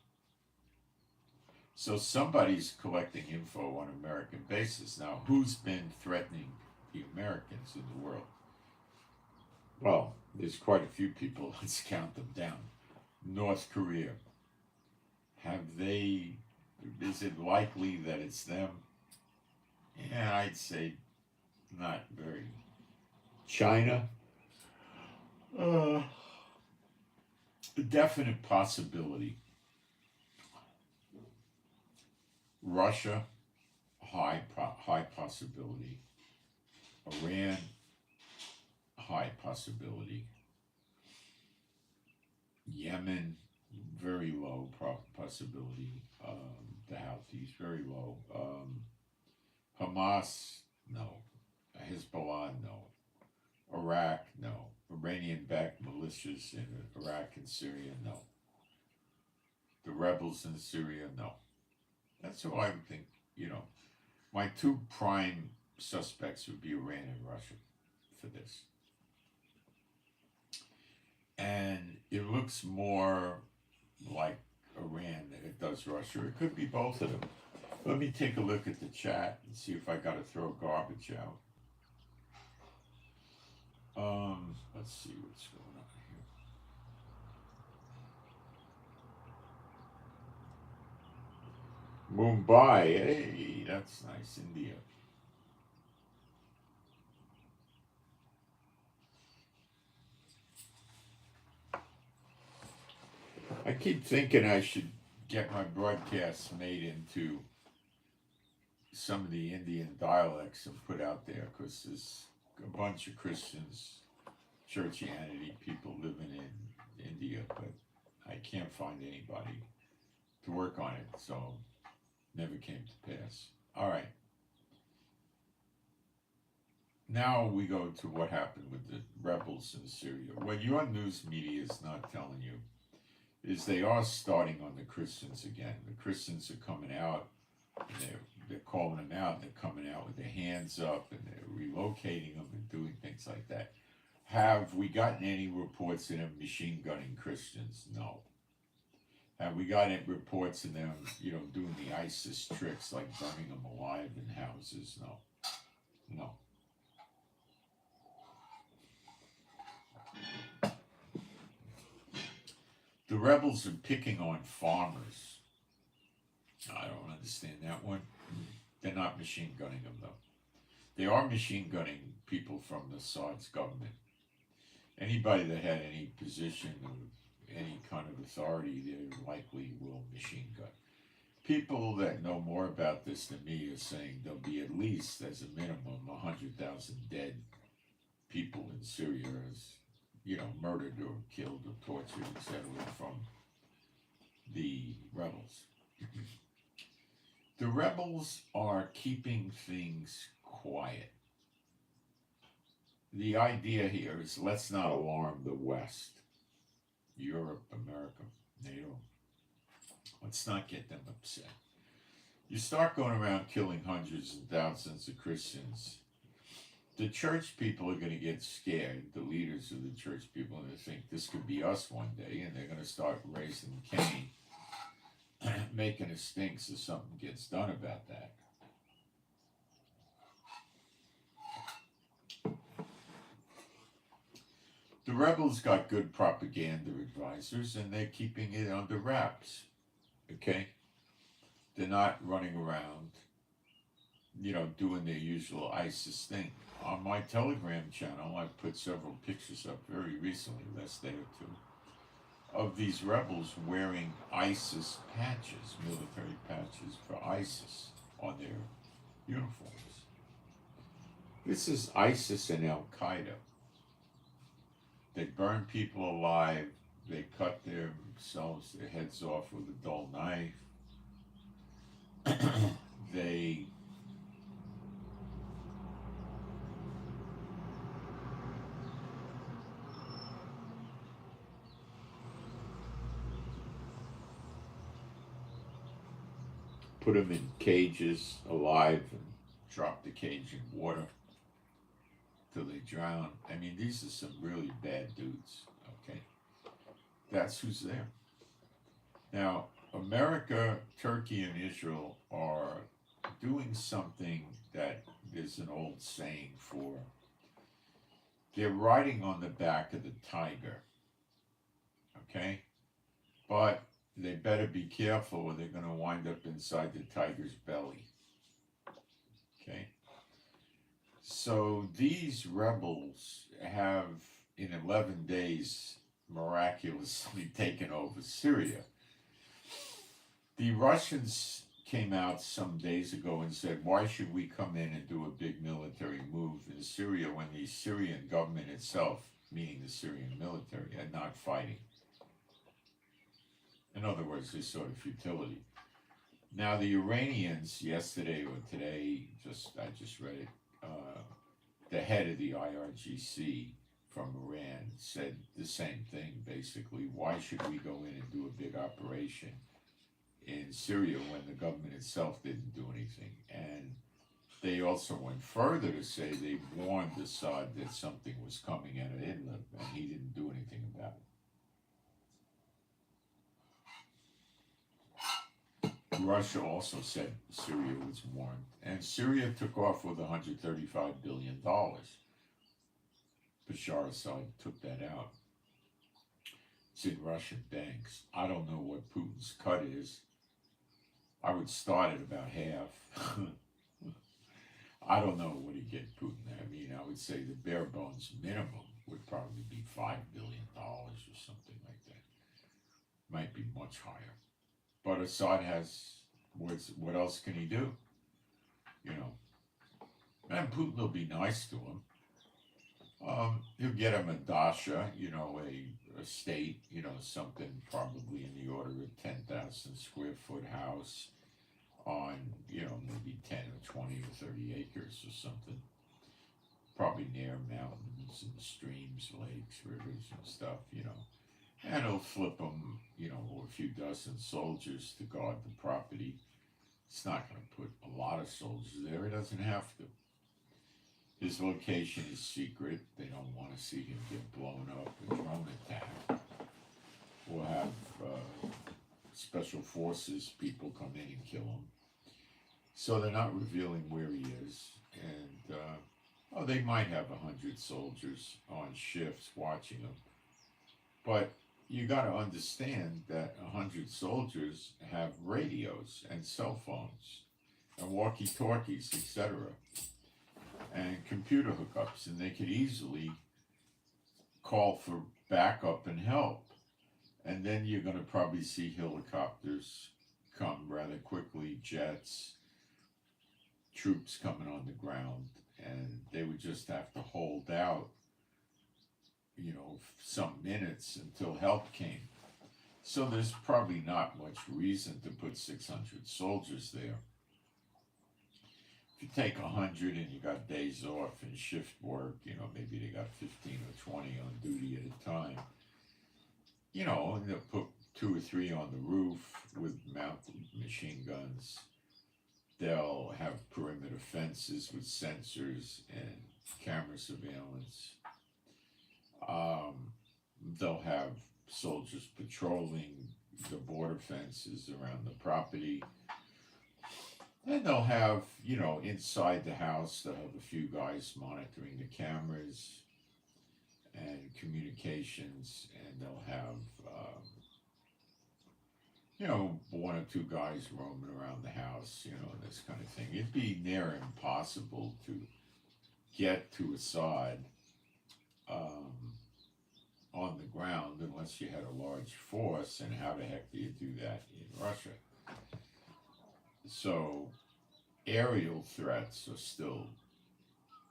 So somebody's collecting info on American bases. Now, who's been threatening the Americans in the world? Well, there's quite a few people. Let's count them down. North Korea. Is it likely that it's them? Yeah, I'd say not very. China? A definite possibility. Russia? High possibility. Iran? High possibility. Yemen? Very low possibility. The Houthis, very low. Hamas, no. Hezbollah, no. Iraq, no. Iranian-backed militias in Iraq and Syria, no. The rebels in Syria, no. That's who I would think, my two prime suspects would be Iran and Russia for this. And it looks more like Iran than it does Russia. It could be both of them. Let me take a look at the chat and see if I got to throw garbage out. Let's see what's going on here. Mumbai, hey, that's nice, India. I keep thinking I should get my broadcasts made into some of the Indian dialects and put out there, because there's a bunch of Christians, churchianity people living in India, but I can't find anybody to work on it, so never came to pass. All right. now we go to what happened with the rebels in Syria. What your news media is not telling you is they are starting on the Christians again. The Christians are coming out, and they're calling them out, and they're coming out with their hands up, and they're relocating them and doing things like that. Have we gotten any reports of them machine gunning Christians? No. Have we got any reports of them, doing the ISIS tricks like burning them alive in houses? No. No. The rebels are picking on farmers. I don't understand that one. They're not machine gunning them, though. They are machine gunning people from the Assad's government. Anybody that had any position of any kind of authority, they likely will machine gun. People that know more about this than me are saying there'll be at least, as a minimum, 100,000 dead people in Syria as, murdered or killed or tortured, etc., from the rebels. The rebels are keeping things quiet. The idea here is let's not alarm the West, Europe, America, NATO. Let's not get them upset. You start going around killing hundreds and thousands of Christians, the church people are going to get scared, the leaders of the church people, and they think this could be us one day, and they're going to start raising Cain, making a stink so something gets done about that. The rebels got good propaganda advisors, and they're keeping it under wraps, okay? They're not running around, doing their usual ISIS thing. On my Telegram channel, I've put several pictures up very recently, last day or two, of these rebels wearing ISIS patches, military patches for ISIS on their uniforms. This is ISIS and Al-Qaeda. They burn people alive, they cut their heads off with a dull knife, they put them in cages alive and drop the cage in water till they drown. I mean, these are some really bad dudes, okay? That's who's there. Now, America, Turkey, and Israel are doing something that there's an old saying for. They're riding on the back of the tiger, okay? But they better be careful or they're going to wind up inside the tiger's belly, okay? So these rebels have, in 11 days, miraculously taken over Syria. The Russians came out some days ago and said, why should we come in and do a big military move in Syria when the Syrian government itself, meaning the Syrian military, are not fighting? In other words, this sort of futility. Now the Iranians, yesterday or today, I just read it, the head of the IRGC from Iran said the same thing, basically. Why should we go in and do a big operation in Syria when the government itself didn't do anything? And they also went further to say they warned Assad that something was coming out of Idlib, and he didn't do anything about it. Russia also said Syria was warned, and Syria took off with $135 billion. Bashar Assad took that out. It's in Russian banks. I don't know what Putin's cut is. I would start at about half. I don't know what he'd get Putin. I mean, I would say the bare bones minimum would probably be $5 billion or something like that. Might be much higher. But Assad has, what else can he do? And Putin will be nice to him. He'll get him a dasha, a state, something probably in the order of 10,000 square foot house on, maybe 10 or 20 or 30 acres or something. probably near mountains and streams, lakes, rivers, and stuff, And he'll flip them, a few dozen soldiers to guard the property. It's not going to put a lot of soldiers there. He doesn't have to. His location is secret. They don't want to see him get blown up, a drone attack. We'll have special forces people come in and kill him. So they're not revealing where he is. And, they might have 100 soldiers on shifts watching him. But you got to understand that 100 soldiers have radios and cell phones and walkie-talkies, etc., and computer hookups, and they could easily call for backup and help. And then you're going to probably see helicopters come rather quickly, jets, troops coming on the ground, and they would just have to hold out, some minutes until help came. So there's probably not much reason to put 600 soldiers there. If you take 100 and you got days off and shift work, maybe they got 15 or 20 on duty at a time, and they'll put 2 or 3 on the roof with mounted machine guns. They'll have perimeter fences with sensors and camera surveillance. They'll have soldiers patrolling the border fences around the property. And they'll have, inside the house, they'll have a few guys monitoring the cameras and communications, and they'll have, 1 or 2 guys roaming around the house, this kind of thing. It'd be near impossible to get to Assad on the ground unless you had a large force, and how the heck do you do that in Russia? So aerial threats are still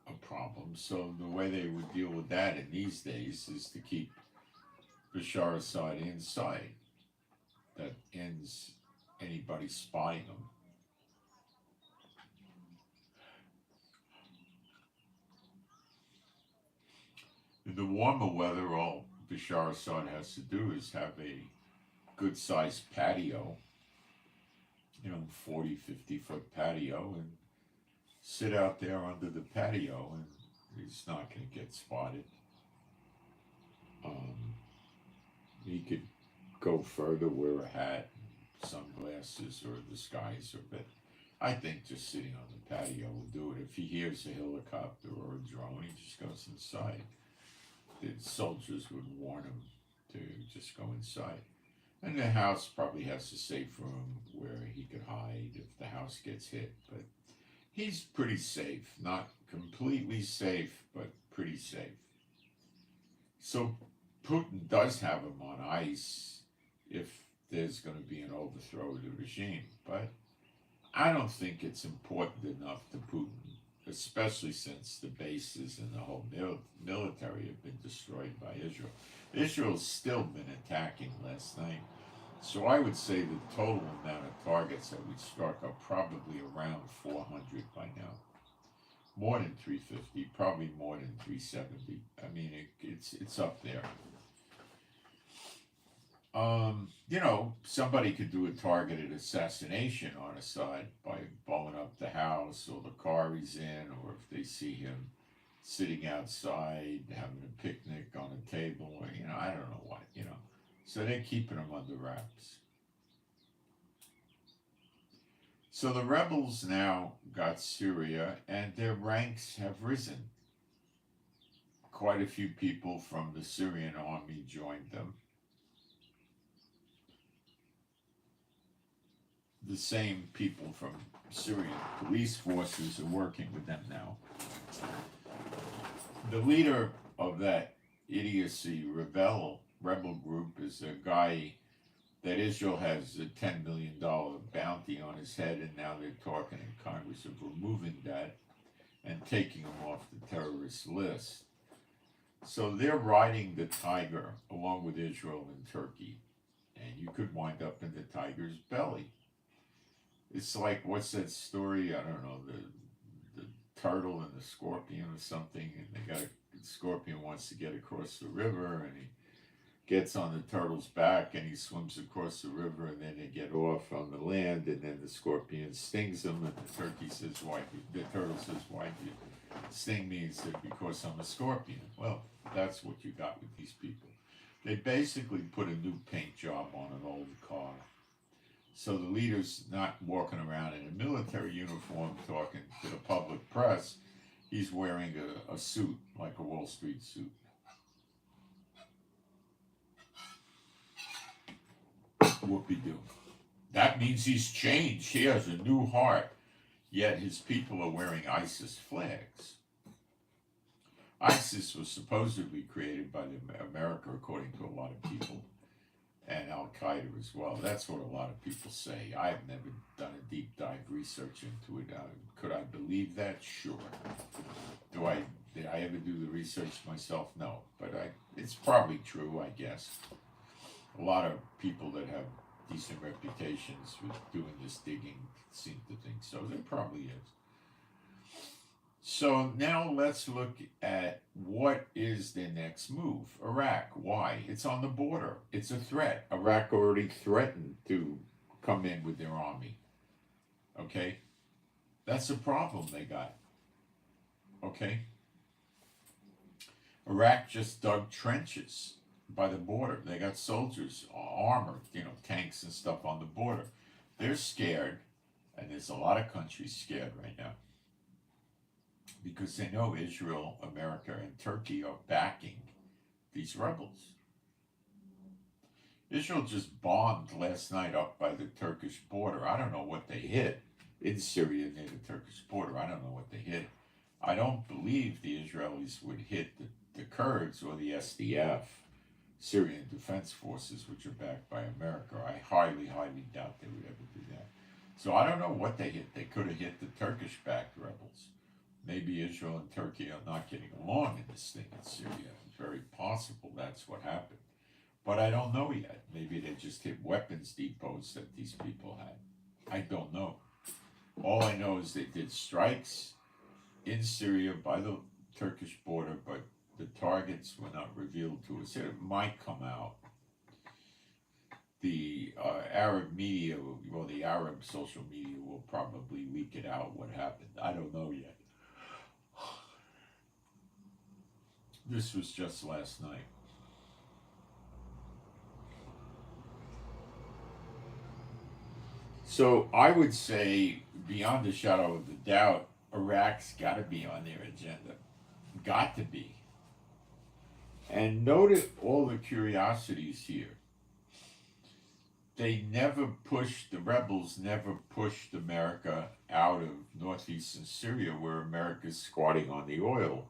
a problem. So the way they would deal with that in these days is to keep Bashar Assad inside. That ends anybody spying him. In the warmer weather, all Bashar Assad has to do is have a good-sized patio, 40, 50-foot patio, and sit out there under the patio, and he's not going to get spotted. He could go further, wear a hat, sunglasses, or a disguiser, but I think just sitting on the patio will do it. If he hears a helicopter or a drone, he just goes inside. The soldiers would warn him to just go inside. And the house probably has a safe room where he could hide if the house gets hit. But he's pretty safe. Not completely safe, but pretty safe. So Putin does have him on ice if there's going to be an overthrow of the regime. But I don't think it's important enough to Putin, especially since the bases and the whole military have been destroyed by Israel. Israel's still been attacking last night. So I would say the total amount of targets that we struck are probably around 400 by now. More than 350, probably more than 370. I mean, it's up there. Somebody could do a targeted assassination on Assad by blowing up the house or the car he's in, or if they see him sitting outside having a picnic on a table, or, I don't know what, So they're keeping him under wraps. So the rebels now got Syria, and their ranks have risen. Quite a few people from the Syrian army joined them. The same people from Syrian police forces are working with them now. The leader of that idiocy rebel group is a guy that Israel has a $10 million bounty on his head, and now they're talking in Congress of removing that and taking him off the terrorist list. So they're riding the tiger along with Israel and Turkey, and you could wind up in the tiger's belly. It's like, what's that story? I don't know, the turtle and a scorpion or something, and the scorpion wants to get across the river, and he gets on the turtle's back and he swims across the river, and then they get off on the land, and then the scorpion stings him, and the turtle says, why do you sting me? He said, because I'm a scorpion. Well, that's what you got with these people. They basically put a new paint job on an old car. So the leader's not walking around in a military uniform talking to the public press. He's wearing a suit, like a Wall Street suit. Whoopie-doo. That means he's changed. He has a new heart. Yet his people are wearing ISIS flags. ISIS was supposedly created by America, according to a lot of people, and Al-Qaeda as well. That's what a lot of people say. I've never done a deep dive research into it. Could I believe that? Sure. Did I ever do the research myself? No. But it's probably true, I guess. A lot of people that have decent reputations with doing this digging seem to think so. There probably is. So now let's look at what is the next move. Iraq. Why? It's on the border. It's a threat. Iraq already threatened to come in with their army. Okay? That's a problem they got. Okay? Iraq just dug trenches by the border. They got soldiers, armored, tanks and stuff on the border. They're scared, and there's a lot of countries scared right now because they know Israel, America, and Turkey are backing these rebels. Israel just bombed last night up by the Turkish border. I don't know what they hit in Syria near the Turkish border. I don't know what they hit. I don't believe the Israelis would hit the Kurds or the SDF, Syrian Defense Forces, which are backed by America. I highly, highly doubt they would ever do that. So I don't know what they hit. They could have hit the Turkish-backed rebels. Maybe Israel and Turkey are not getting along in this thing in Syria. It's very possible that's what happened. But I don't know yet. Maybe they just hit weapons depots that these people had. I don't know. All I know is they did strikes in Syria by the Turkish border, but the targets were not revealed to us. It might come out. The Arab media, the Arab social media will probably leak it out what happened. I don't know yet. This was just last night. So I would say, beyond a shadow of a doubt, Iraq's got to be on their agenda. Got to be. And note all the curiosities here. The rebels never pushed America out of northeastern Syria, where America's squatting on the oil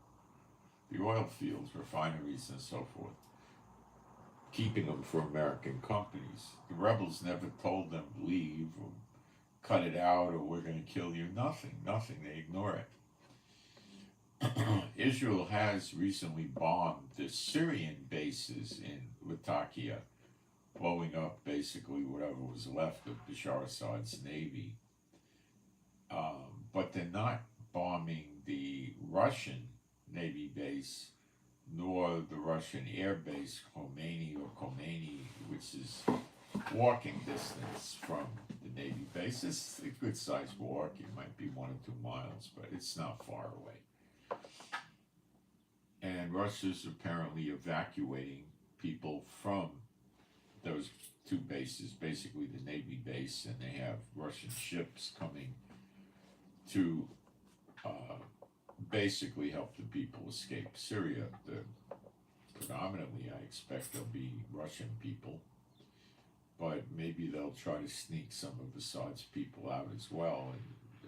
fields, refineries, and so forth, keeping them for American companies. The rebels never told them leave or cut it out or we're going to kill you. Nothing. They ignore it. Israel has recently bombed the Syrian bases in Latakia, blowing up basically whatever was left of Bashar Assad's navy. But they're not bombing the Russian Navy base, nor the Russian air base, Khomeini, which is walking distance from the Navy base. It's a good-sized walk. It might be 1 or 2 miles, but it's not far away. And Russia's apparently evacuating people from those 2 bases, basically the Navy base, and they have Russian ships coming to basically help the people escape Syria. Predominantly, I expect they'll be Russian people, but maybe they'll try to sneak some of Assad's people out as well, and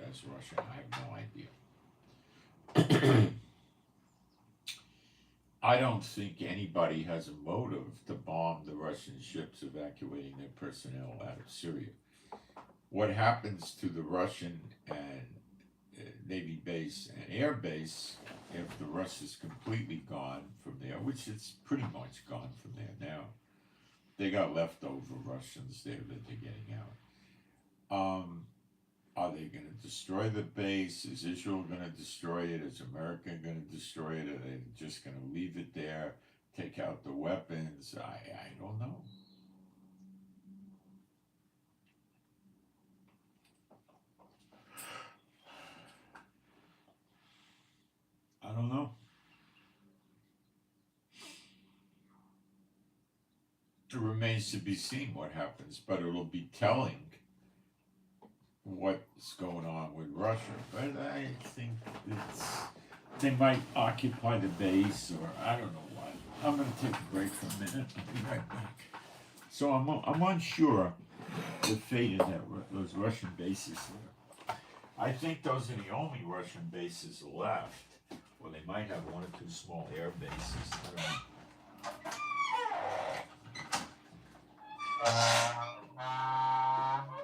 as Russian, I have no idea. I don't think anybody has a motive to bomb the Russian ships evacuating their personnel out of Syria. What happens to the Russian and Navy base and air base after Russia's completely gone from there, which it's pretty much gone from there now? They got leftover Russians there that they're getting out. Are they going to destroy the base? Is Israel going to destroy it? Is America going to destroy it? Are they just going to leave it there, take out the weapons? I don't know. I don't know. It remains to be seen what happens, but it'll be telling what's going on with Russia. But I think they might occupy the base, or I don't know what. I'm going to take a break for a minute. I'll be right back. So I'm unsure the fate of those Russian bases there. I think those are the only Russian bases left. Or they might have one or two small air bases. I don't know.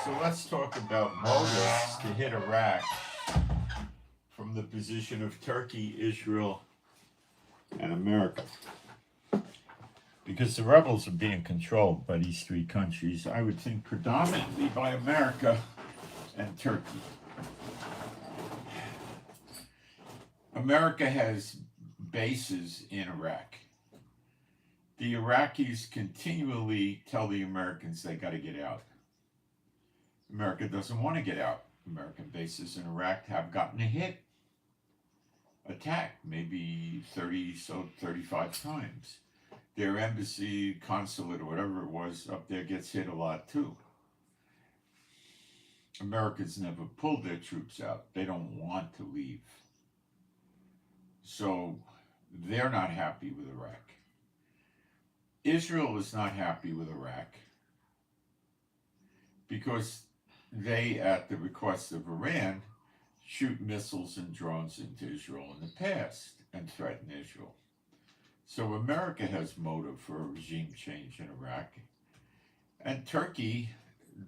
So let's talk about motives to hit Iraq from the position of Turkey, Israel, and America. Because the rebels are being controlled by these three countries, I would think predominantly by America and Turkey. America has bases in Iraq. The Iraqis continually tell the Americans they got to get out. America doesn't want to get out. American bases in Iraq have gotten attacked, maybe 35 times. Their embassy, consulate, or whatever it was up there gets hit a lot too. Americans never pulled their troops out. They don't want to leave. So they're not happy with Iraq. Israel is not happy with Iraq because they, at the request of Iran, shoot missiles and drones into Israel in the past and threaten Israel. So America has motive for a regime change in Iraq. And Turkey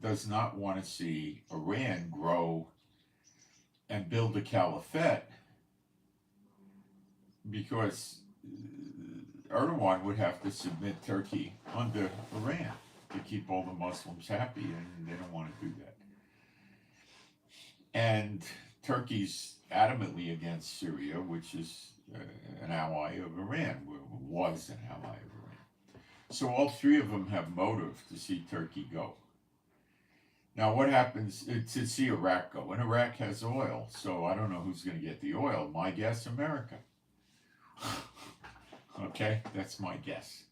does not want to see Iran grow and build a caliphate because Erdogan would have to submit Turkey under Iran to keep all the Muslims happy, and they don't want to do that. And Turkey's adamantly against Syria, which is an ally of Iran, was an ally of Iran. So all three of them have motive to see Turkey go. Now what happens to see Iraq go? And Iraq has oil, so I don't know who's going to get the oil. My guess, America. Okay, that's my guess.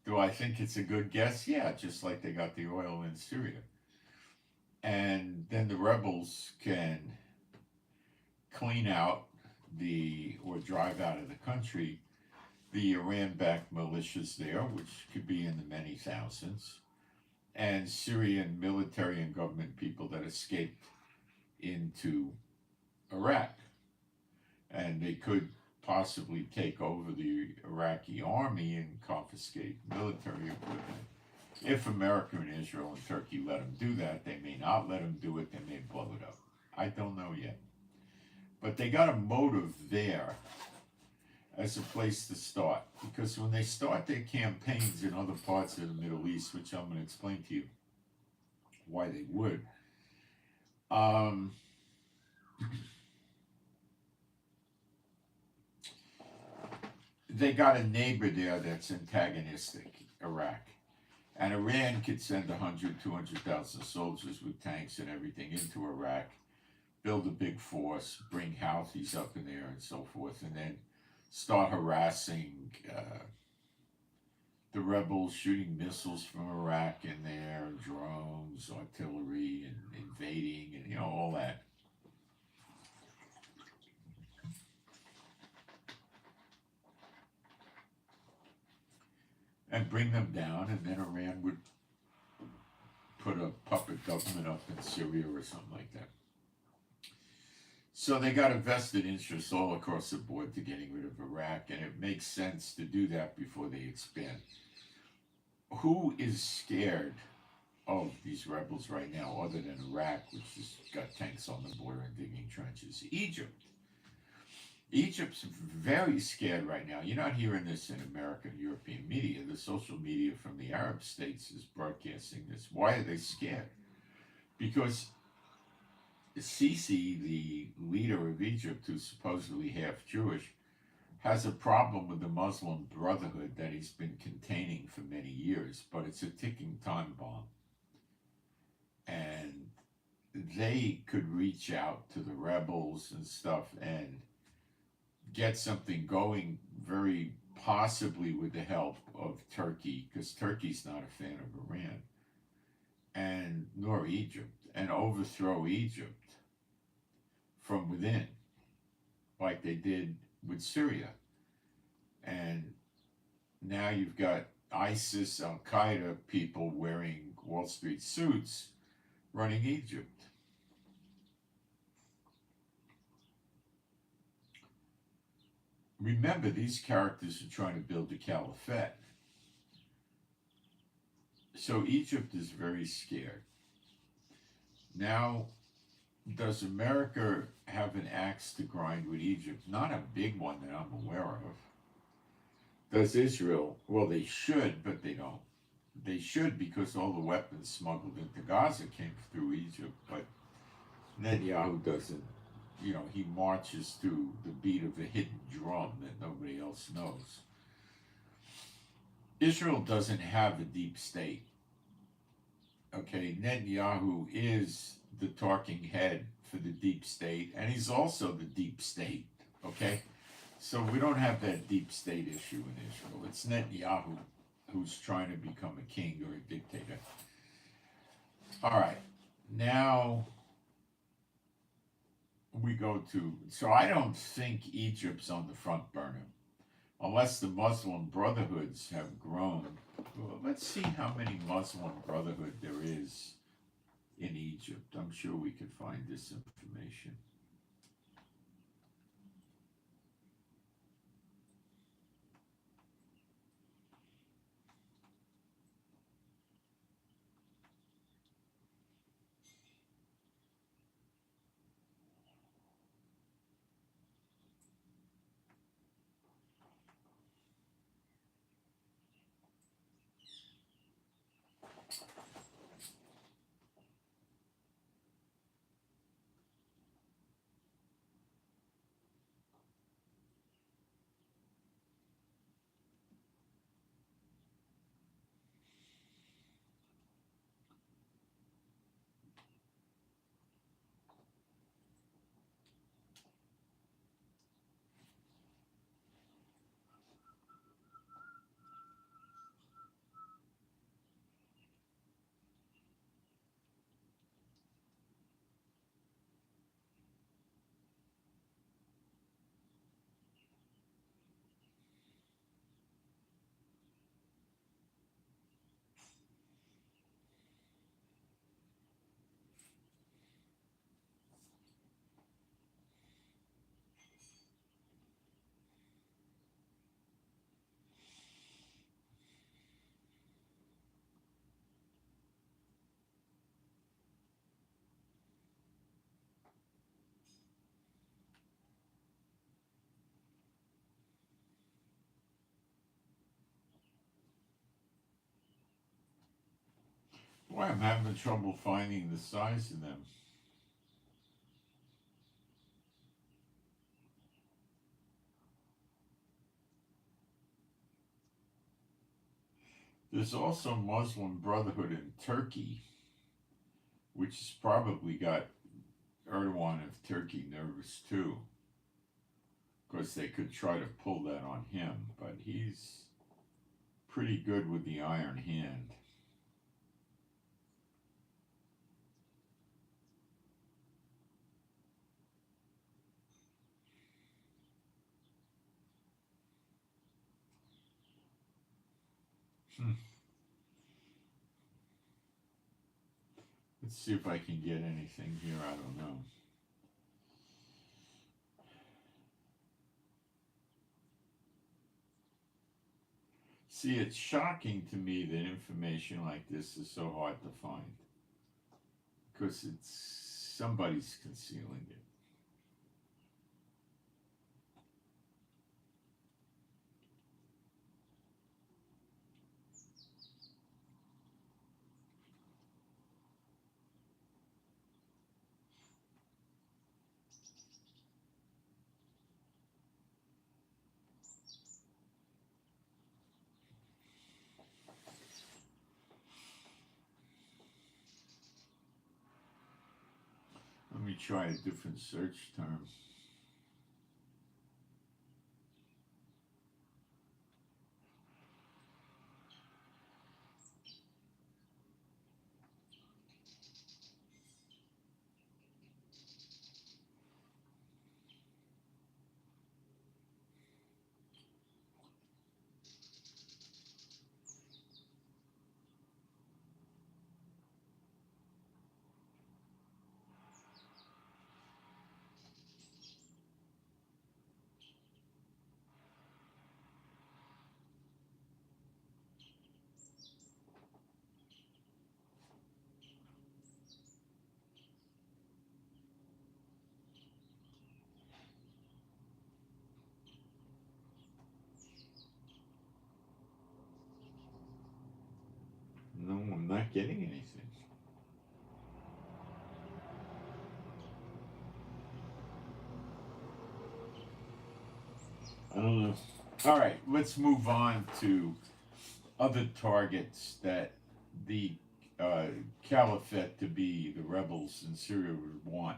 Do I think it's a good guess? Yeah, just like they got the oil in Syria. And then the rebels can clean out or drive out of the country the Iran-backed militias there, which could be in the many thousands, and Syrian military and government people that escaped into Iraq. And they could possibly take over the Iraqi army and confiscate military equipment. If America and Israel and Turkey let them do that, they may not let them do it, they may blow it up. I don't know yet. But they got a motive there as a place to start. Because when they start their campaigns in other parts of the Middle East, which I'm going to explain to you why they would, they got a neighbor there that's antagonistic, Iraq. And Iran could send 100, 200,000 soldiers with tanks and everything into Iraq, build a big force, bring Houthis up in there and so forth, and then start harassing the rebels, shooting missiles from Iraq in there, drones, artillery, and invading, and all that. And bring them down, and then Iran would put a puppet government up in Syria or something like that. So they got a vested interest all across the board to getting rid of Iraq, and it makes sense to do that before they expand. Who is scared of these rebels right now, other than Iraq, which has got tanks on the border and digging trenches? Egypt. Egypt's very scared right now. You're not hearing this in American, European media. The social media from the Arab states is broadcasting this. Why are they scared? Because Sisi, the leader of Egypt, who's supposedly half Jewish, has a problem with the Muslim Brotherhood that he's been containing for many years, but it's a ticking time bomb. And they could reach out to the rebels and stuff and get something going, very possibly with the help of Turkey, because Turkey's not a fan of Iran, and nor Egypt, and overthrow Egypt from within, like they did with Syria. And now you've got ISIS, Al-Qaeda people wearing Wall Street suits running Egypt. Remember, these characters are trying to build a caliphate. So Egypt is very scared. Now, does America have an axe to grind with Egypt? Not a big one that I'm aware of. Does Israel? Well, they should, but they don't. They should, because all the weapons smuggled into Gaza came through Egypt, but Netanyahu doesn't. He marches to the beat of a hidden drum that nobody else knows. Israel doesn't have a deep state. Okay, Netanyahu is the talking head for the deep state, and he's also the deep state. Okay, so we don't have that deep state issue in Israel. It's Netanyahu who's trying to become a king or a dictator. All right, now we go to, so I don't think Egypt's on the front burner, unless the Muslim Brotherhoods have grown. Well, let's see how many Muslim Brotherhood there is in Egypt. I'm sure we could find this information. Boy, I'm having trouble finding the size of them. There's also Muslim Brotherhood in Turkey, which has probably got Erdogan of Turkey nervous too. Of course, they could try to pull that on him, but he's pretty good with the iron hand. Let's see if I can get anything here. I don't know. See, it's shocking to me that information like this is so hard to find. Because somebody's concealing it. Let me try a different search term. No, I'm not getting anything. I don't know. All right, let's move on to other targets that the caliphate, to be the rebels in Syria, would want.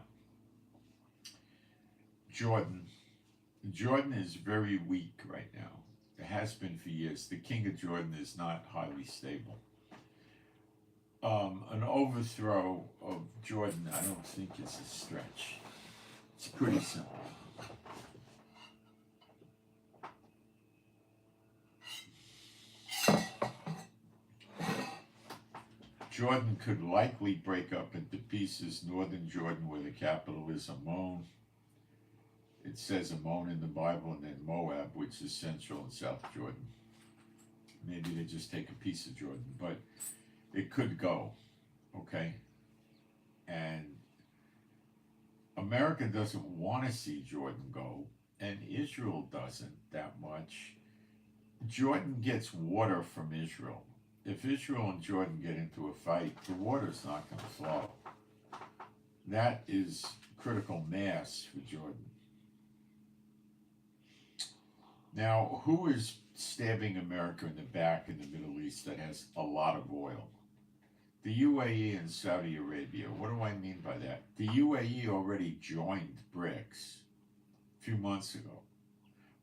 Jordan. Jordan is very weak right now. It has been for years. The king of Jordan is not highly stable. An overthrow of Jordan, I don't think is a stretch. It's pretty simple. Jordan could likely break up into pieces. Northern Jordan, where the capital is Ammon. It says Ammon in the Bible, and then Moab, which is central and South Jordan. Maybe they just take a piece of Jordan, but it could go, okay? And America doesn't want to see Jordan go, and Israel doesn't that much. Jordan gets water from Israel. If Israel and Jordan get into a fight, the water's not going to flow. That is critical mass for Jordan. Now, who is stabbing America in the back in the Middle East that has a lot of oil? The UAE and Saudi Arabia. What do I mean by that? The UAE already joined BRICS a few months ago.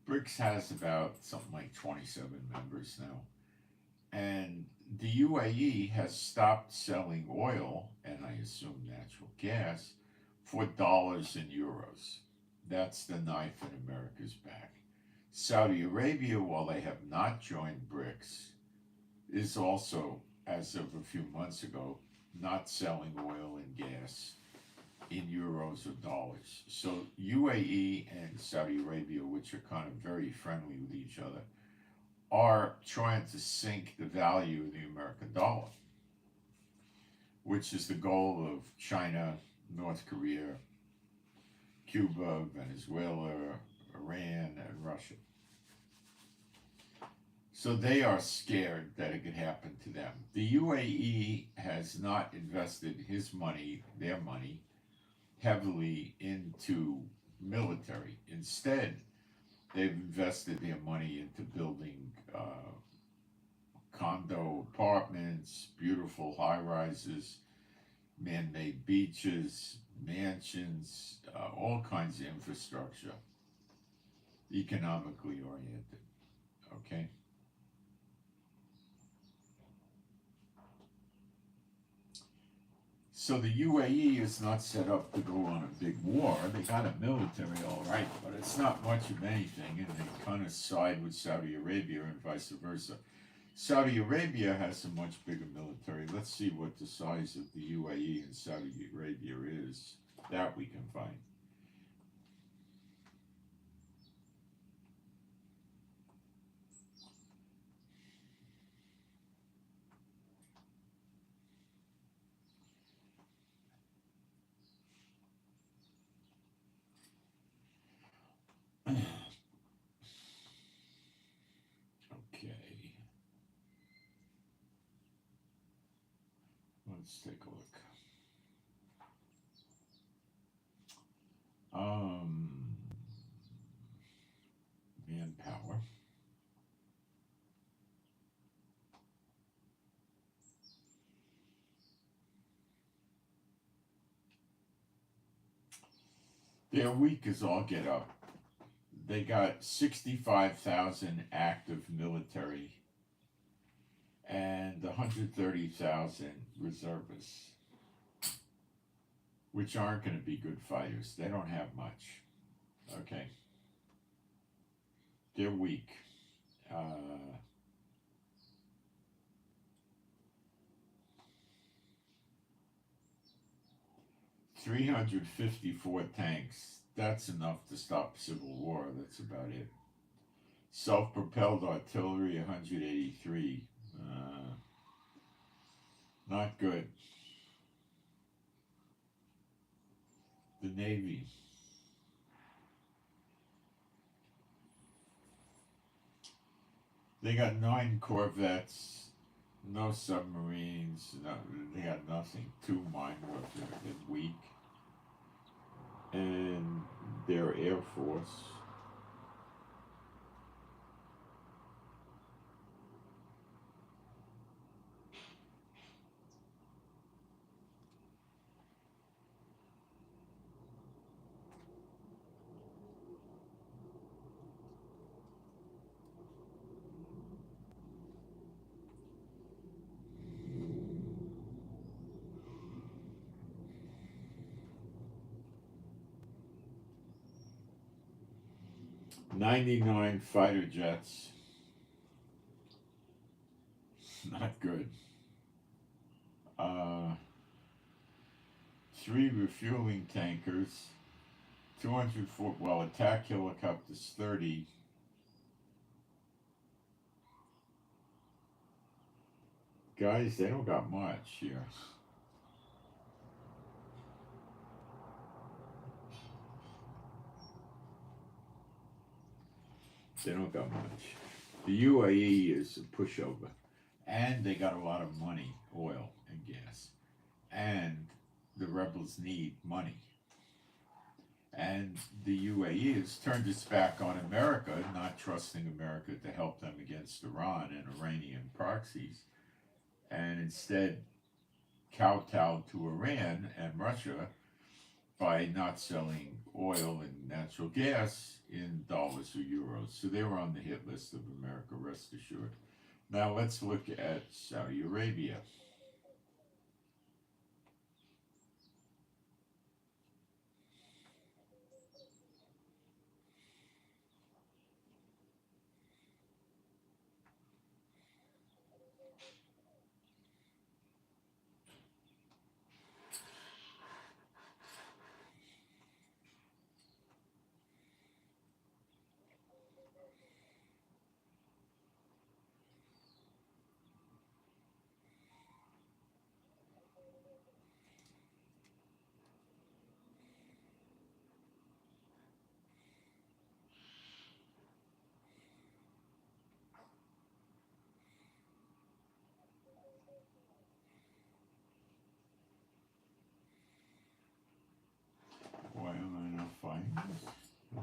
BRICS has about something like 27 members now. And the UAE has stopped selling oil, and I assume natural gas, for dollars and euros. That's the knife in America's back. Saudi Arabia, while they have not joined BRICS, is also, as of a few months ago, not selling oil and gas in euros or dollars. So UAE and Saudi Arabia, which are kind of very friendly with each other, are trying to sink the value of the American dollar, which is the goal of China, North Korea, Cuba, Venezuela, Iran, and Russia. So they are scared that it could happen to them. The UAE has not invested his money, their money, heavily into military. Instead, they've invested their money into building condo apartments, beautiful high rises, man made beaches, mansions, all kinds of infrastructure, economically oriented. Okay? So the UAE is not set up to go on a big war. They got a military, all right, but it's not much of anything, and they kind of side with Saudi Arabia and vice versa. Saudi Arabia has a much bigger military. Let's see what the size of the UAE and Saudi Arabia is. That we can find. Okay. Let's take a look. Manpower. They're weak as all get up. They got 65,000 active military and 130,000 reservists, which aren't going to be good fighters. They don't have much. Okay. They're weak. 354 tanks. That's enough to stop civil war. That's about it. Self-propelled artillery, 183. Not good. The Navy. They got 9 corvettes, no submarines, no, they got nothing. 2 mine warfare, they're weak. And their Air Force. "99 fighter jets." Not good. 3 refueling tankers. 204, well, attack helicopters, 30. Guys, they don't got much here. They don't got much. The UAE is a pushover. And they got a lot of money, oil and gas. And the rebels need money. And the UAE has turned its back on America, not trusting America to help them against Iran and Iranian proxies, and instead kowtowed to Iran and Russia by not selling oil and natural gas in dollars or euros. So they were on the hit list of America, rest assured. Now let's look at Saudi Arabia.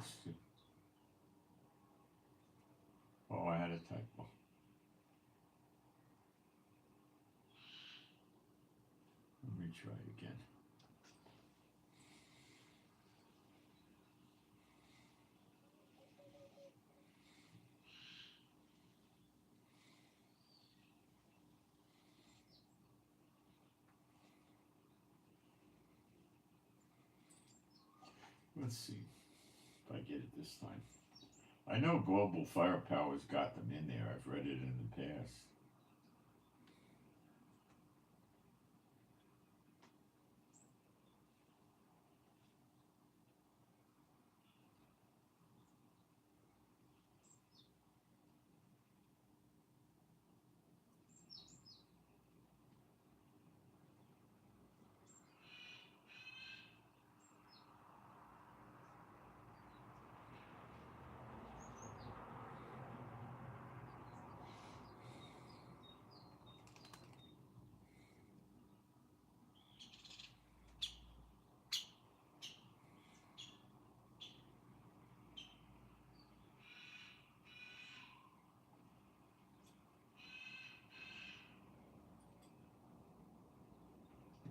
lost it. Oh, I had a typo. Let me try again. Let's see if I get it this time. I know Global Firepower's got them in there. I've read it in the past.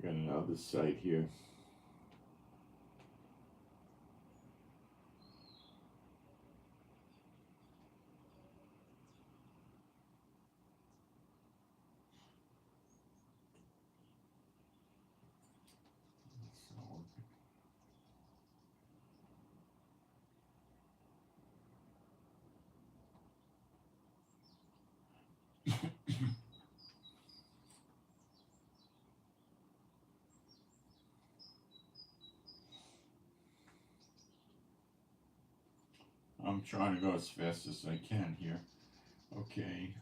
Got another site here. It's not working. I'm trying to go as fast as I can here. Okay.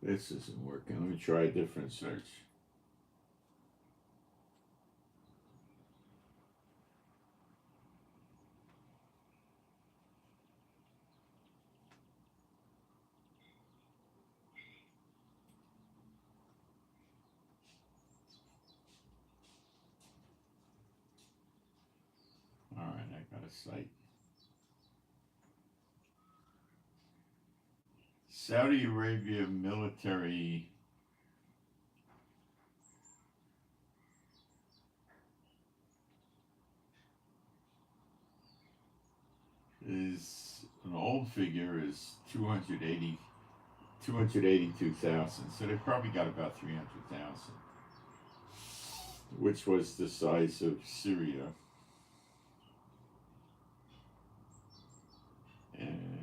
This isn't working. Let me try a different search. Alright, I got a site. Saudi Arabia military is an old figure is 282,000. So they probably got about 300,000, which was the size of Syria. And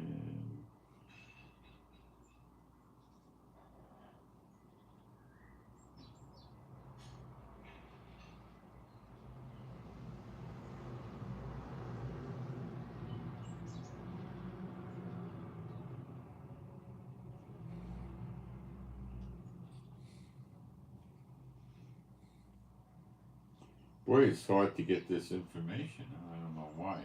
boy, it's hard to get this information. I don't know why.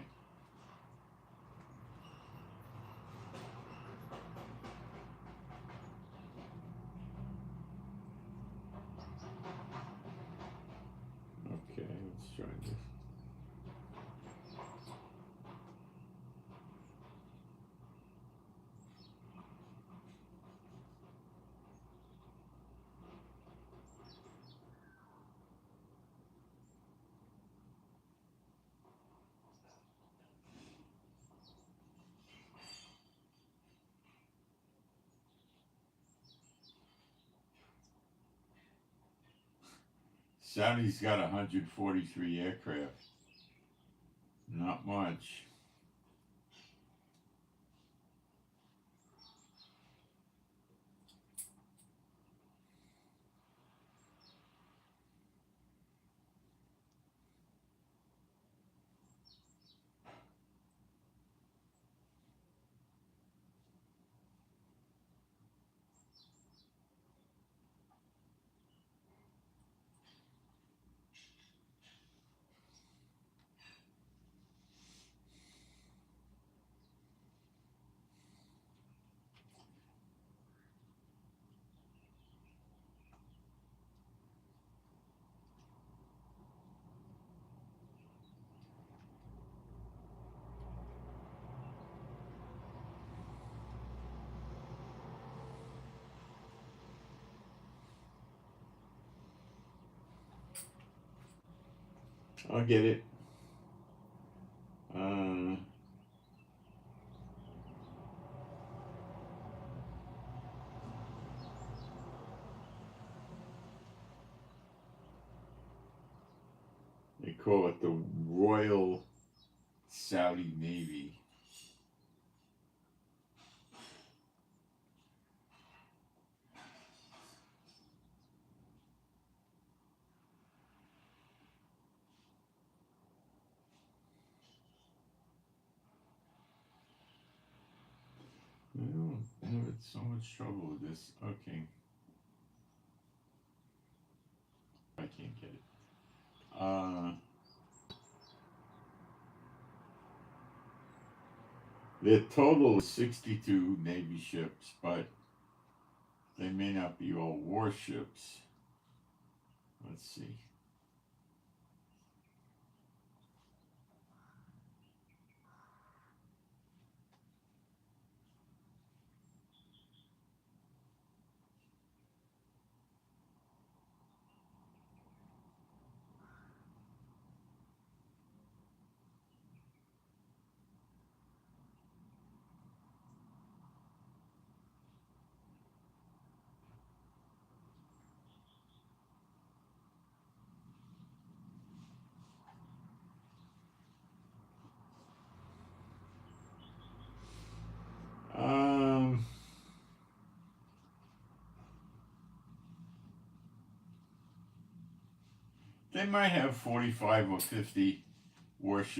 Okay, let's try this. Saudi's got 143 aircraft. Not much. I'll get it. They call it the Royal Saudi Navy. I don't have so much trouble with this. Okay. I can't get it. The total is 62 Navy ships, but they may not be all warships. Let's see. They might have 45 or 50 warships